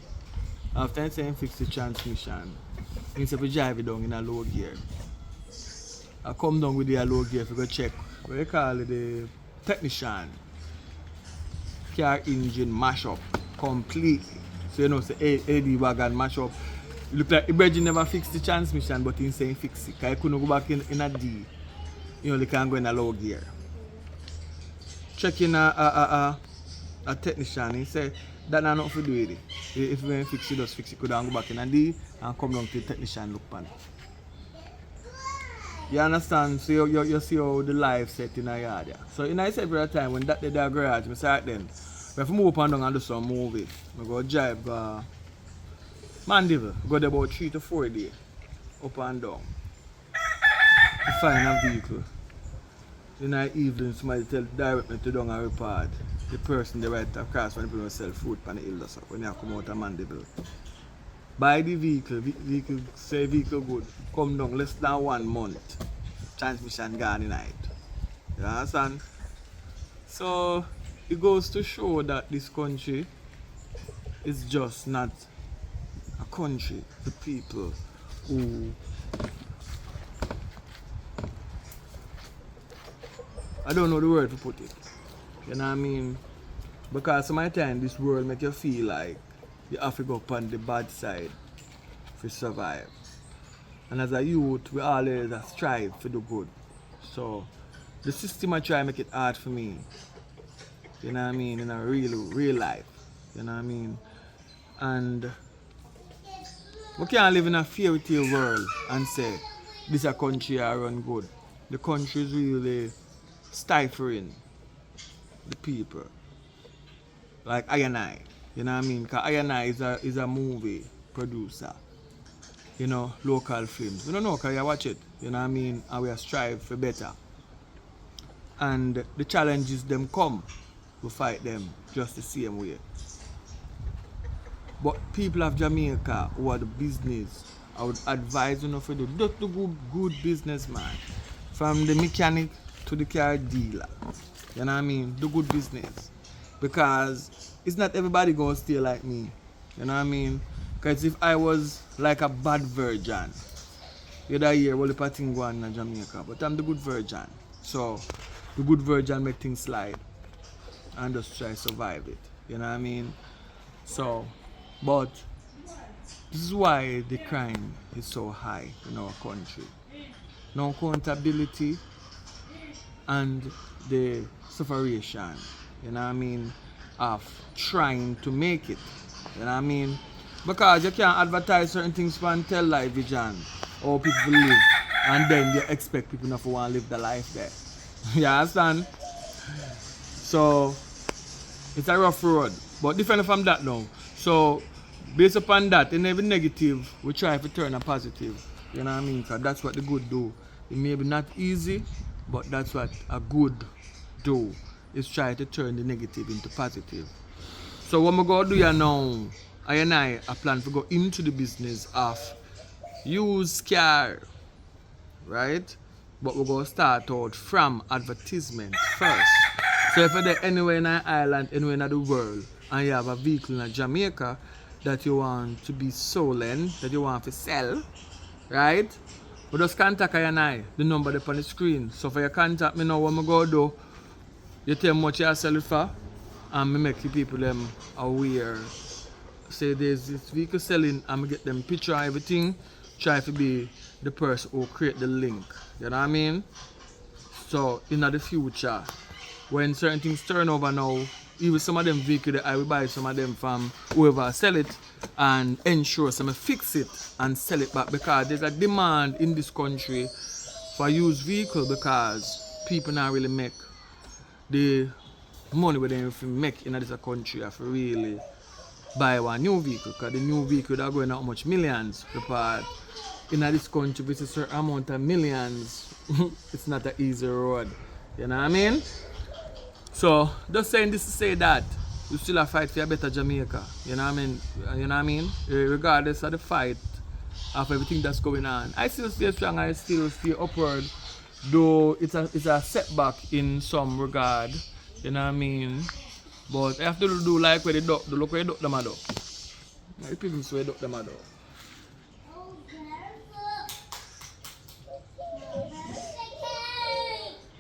After saying fix the transmission, instead of drive it down in a low gear. I come down with the low gear to go check what they call it, the technician. Car engine mash up completely. So you know, say AD wagon mash up. It look like the bridge never fixed the transmission, but he's saying fix it. Because I couldn't go back in a D. You know, they can't go in a low gear. Checking a technician, he said that not enough to do with it. If we fix it, just fix it. Could go back in a D and come down to the technician look pan. You understand? So you see how the life set in a yard. Yeah. So in I said every time when that the garage, I start then. We have to move up and down and do some movie. We go drive Mandeville. Go there about 3 to 4 days. Up and down. To find a vehicle. In the evening, somebody direct me to down and report the person they right across when people sell food on the hill when you come out of Mandeville. Buy the vehicle, say vehicle good, come down less than 1 month. Transmission gone in night. You understand? So it goes to show that this country is just not a country for people who I don't know the word to put it. You know what I mean? Because sometimes this world make you feel like you have to go up on the bad side to survive. And as a youth, we always strive for the good. So the system I try to make it hard for me. You know what I mean? In a real life. You know what I mean? And we can't live in a fairy tale world and say this a country I run good. The country is really stifling the people. Like I and I. You know what I mean? Because I and I is a movie producer. You know, local films. We don't know because you watch it. You know what I mean? And we strive for better. And the challenges them come, we fight them just the same way. But people of Jamaica who are the business, I would advise you to do just the good businessman. From the mechanic to the car dealer. You know what I mean? Do good business. Because it's not everybody gonna stay like me. You know what I mean? Because if I was like a bad virgin, you'd hear all the thing going on in Jamaica. But I'm the good virgin. So the good virgin make things slide and just try to survive it. You know what I mean? So, but this is why the crime is so high in our country. No accountability and the sufferation, you know what I mean, of trying to make it. You know what I mean? Because you can't advertise certain things for and tell live vision how people live and then you expect people not to want to live the life there. You understand? So it's a rough road. But different from that now. So based upon that, in every negative we try to turn a positive. You know what I mean? Because that's what the good do. It may be not easy, but that's what a good do. Is try to turn the negative into positive. So what I'm going to do now, I plan to go into the business of used car, right? But we're going to start out from advertisement first. So if you're anywhere in an island, anywhere in the world, and you have a vehicle in Jamaica that you want to be selling, that you want to sell, right? But just contact I, the number up on the screen. So for you contact me now, what I'm going to do, you tell me what you sell it for, and I make the people them aware. Say there's this vehicle selling, and I get them picture and everything. Try to be the person who create the link. You know what I mean? So in the future, when certain things turn over now, even some of them vehicles that I will buy some of them from whoever sell it and ensure some fix it and sell it back, because there's a demand in this country for used vehicle because people not really make the money where they make in this country have really buy one new vehicle, because the new vehicle that going out much millions. Because in this country with a certain amount of millions, it's not an easy road. You know what I mean? So just saying this to say that you still have fight for a better Jamaica. You know what I mean? You know what I mean? Regardless of the fight of everything that's going on. I still stay strong, I still stay upward. Though it's a setback in some regard. You know what I mean? But I have to do like where they duck, the look where they duck them a do. The people say duck them a do.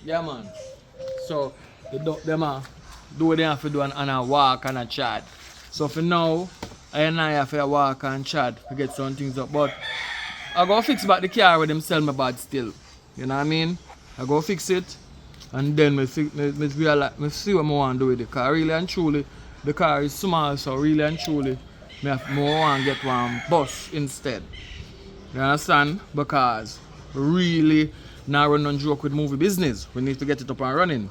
Yeah man. So the duck them a do what they have to do and a walk and a chat. So for now, I have to walk and chat to get some things up. But I go fix back the car where them sell me bad still. You know what I mean? I go fix it and then me see what I want to do with the car. Really and truly, the car is small, so really and truly, I want to get one bus instead. You understand? Because really now run on joke with movie business. We need to get it up and running.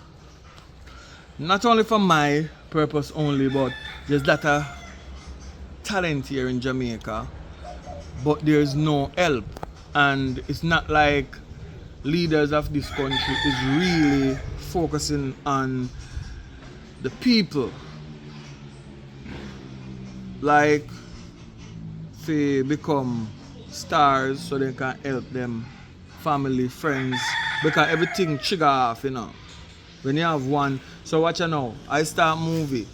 Not only for my purpose only, but there's that talent here in Jamaica, but there's no help. And it's not like leaders of this country is really focusing on the people. Like, say, become stars so they can help them, family, friends, because everything trigger off, you know. When you have one, so watch you now, I start movie,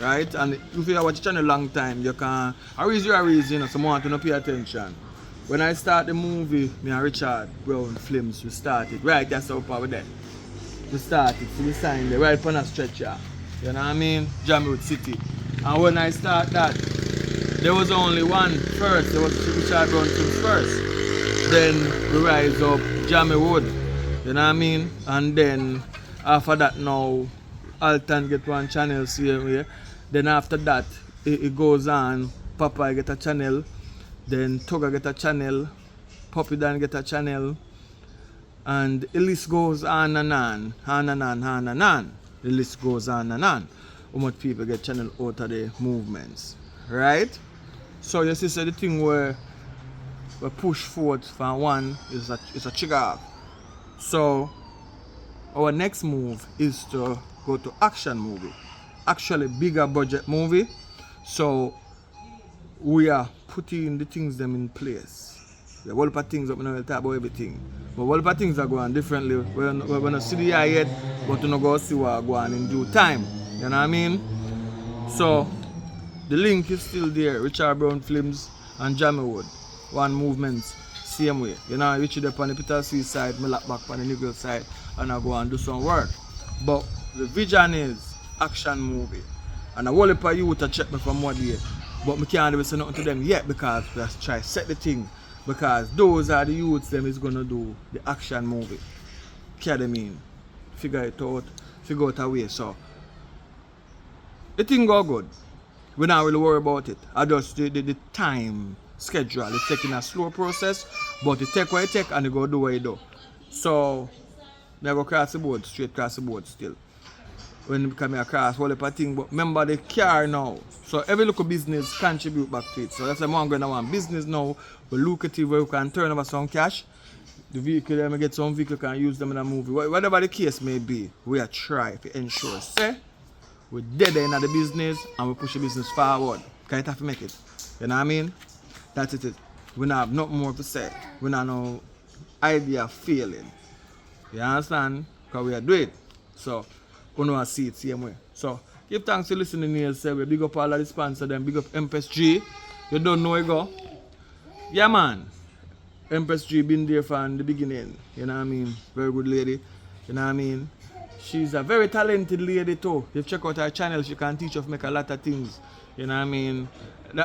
right? And if you watch it a long time, you can, a reason, you know, someone want to not pay attention. When I start the movie, me and Richard Brown Films, we started, right, that's how power there. We started, so we signed there, right on a stretcher, you know what I mean? Jammiwood City. And when I start that, there was only one first, there was Richard Brown Films first. Then we rise up Jammiwood, you know what I mean? And then after that now, Alton get one channel same way. Then after that, it goes on, Papa get a channel, then Toga get a channel, Puppy Dan get a channel, and the list goes on and on, on and on, on and on. The list goes on and on. How much people get channel out of the movements, right? So you see, so the thing where we push forward for one is a trigger. So our next move is to go to action movie, actually bigger budget movie. So we are putting the things them in place. The whole of things up, we don't talk about everything, but whole of things are going differently. We're not see the eye yet, but we're not going to see what are going in due time. You know what I mean? So the link is still there. Richard Brown Films and Jammiwood, one movement, same way. You know, I reach it up on the Peter C side, me lock back on the Nigel side, and I go and do some work. But the vision is action movie. And I will for you to check me for more day. But I can't even say nothing to them yet because we have to try set the thing. Because those are the youths them is gonna do the action movie. Care them in. Figure it out. Figure out a way. So the thing go good. We not really worry about it. I just the time schedule. It's taking a slow process, but it take what it take and it go do what it do. So I go cross the board, straight cross the board still. When you come across whole heap of thing, but remember the car now. So every local business contribute back to it. So that's why I'm going to want business now, but lucrative where you can turn over some cash. The vehicle, them get some vehicle can use them in a movie. Whatever the case may be, we are trying to ensure. Say, we're dead in the business and we push the business forward. Can't have to make it. You know what I mean? That's it. We don't have nothing more to say. We don't have no idea of failing. You understand? Because we are doing it. So, we don't want to see it same way. So, give thanks for listening here. Say, we big up all of the sponsors, then big up Empress G. You don't know it go. Yeah, man. Empress G been there from the beginning. You know what I mean? Very good lady. You know what I mean? She's a very talented lady too. If you check out her channel, she can teach you to make a lot of things. You know what I mean?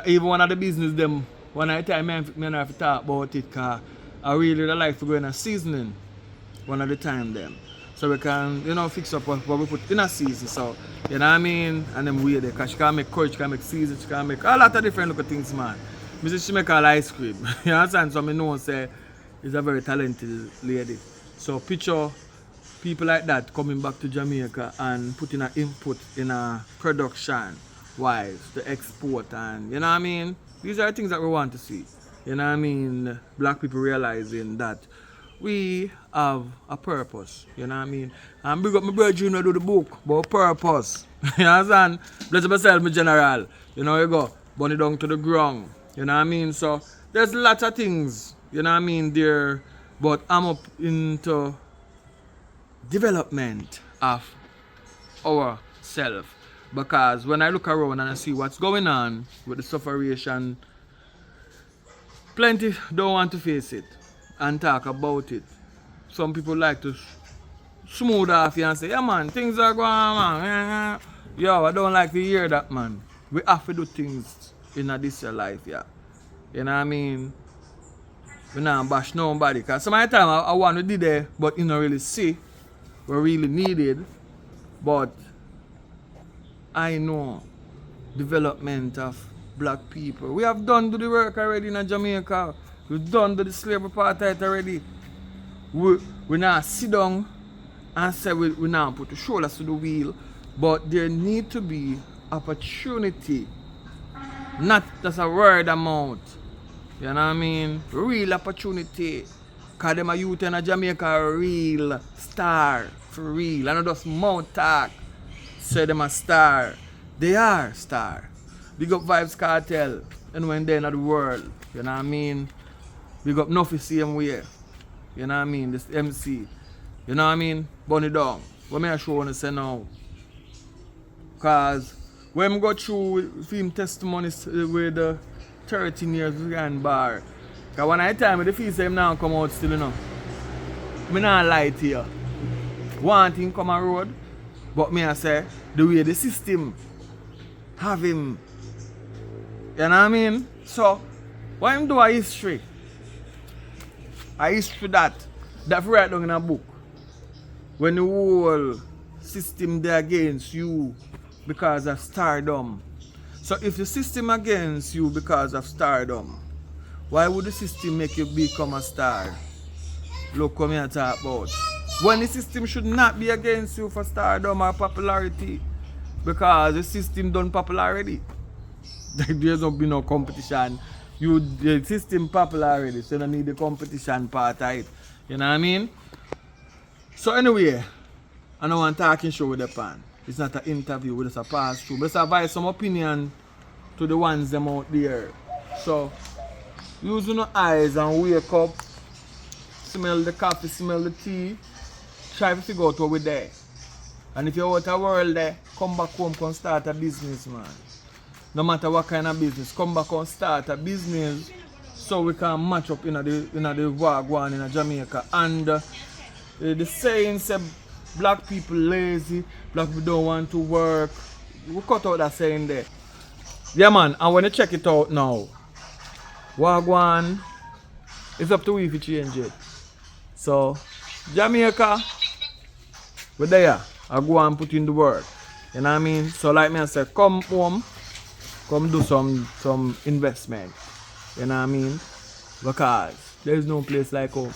Even one of the business them, one of the time I have to talk about it because I really like to go in a seasoning one of the time them. So we can, you know, fix up what we put in a season. So, you know what I mean? And then we there because she can make courage, she can make season, she can make a lot of different little things, man. She make all ice cream. You understand? So I know say she's a very talented lady. So picture people like that coming back to Jamaica and putting an input in a production wise to export, and you know what I mean? These are things that we want to see. You know what I mean? Black people realizing that we have a purpose. You know what I mean? And big up my brother Junior do the book about purpose. You understand? Bless myself, my general. You know you go, burn it down to the ground. You know what I mean? So there's lots of things, you know what I mean, there, but I'm up into development of ourselves. Because when I look around and I see what's going on with the sufferation, plenty don't want to face it and talk about it. Some people like to smooth off you and say, yeah man, things are going on, man. Yo, I don't like to hear that, man. We have to do things in this life, yeah. You know what I mean? We not bash nobody. Because some of the time I want to do there, but you don't really see we really needed. But I know development of black people. We have done the work already in Jamaica. We've done the slavery apartheid already. We now sit down and say we now put the shoulders to the wheel. But there need to be opportunity. Not just a word amount. You know what I mean? Real opportunity. Because them a youth in Jamaica are real star. For real. And not just mouth talk. Say them a star. They are star. Big up Vibes Cartel. And when they're in the world. You know what I mean? Big up Nuffy same way. You know what I mean? This MC. You know what I mean? Burn it down. What may I show you say now? Because when I go through film testimonies with the 13 years behind bar. Because when I time the fees him now come out still, you know. I not lie to you. One thing come on road, but me I say the way the system have him. You know what I mean? So why him do a history? A history that write down in a book. When the whole system there against you because of stardom. So if the system against you because of stardom, why would the system make you become a star? Look what I talk about. When the system should not be against you for stardom or popularity, because the system done popular already. There's not be no competition. The system popular already, so you don't need the competition part of it. You know what I mean? So anyway, I know I'm talking show with the pan. It's not an interview, it's a pass through. But it's advise some opinion to the ones them out there. So use your eyes and wake up, smell the coffee, smell the tea, try to figure out what we're there. And if you're out of the world there, come back home and start a business, man. No matter what kind of business, come back and start a business so we can match up in the war going in Jamaica. And the saying say black people lazy, black people don't want to work. We cut out that saying there. Yeah man, and when you check it out now, Wagwan, it's up to we if you change it. So, Jamaica, we're there. I go and put in the work. You know what I mean? So like me I say, come home, come do some investment. You know what I mean? Because there is no place like home.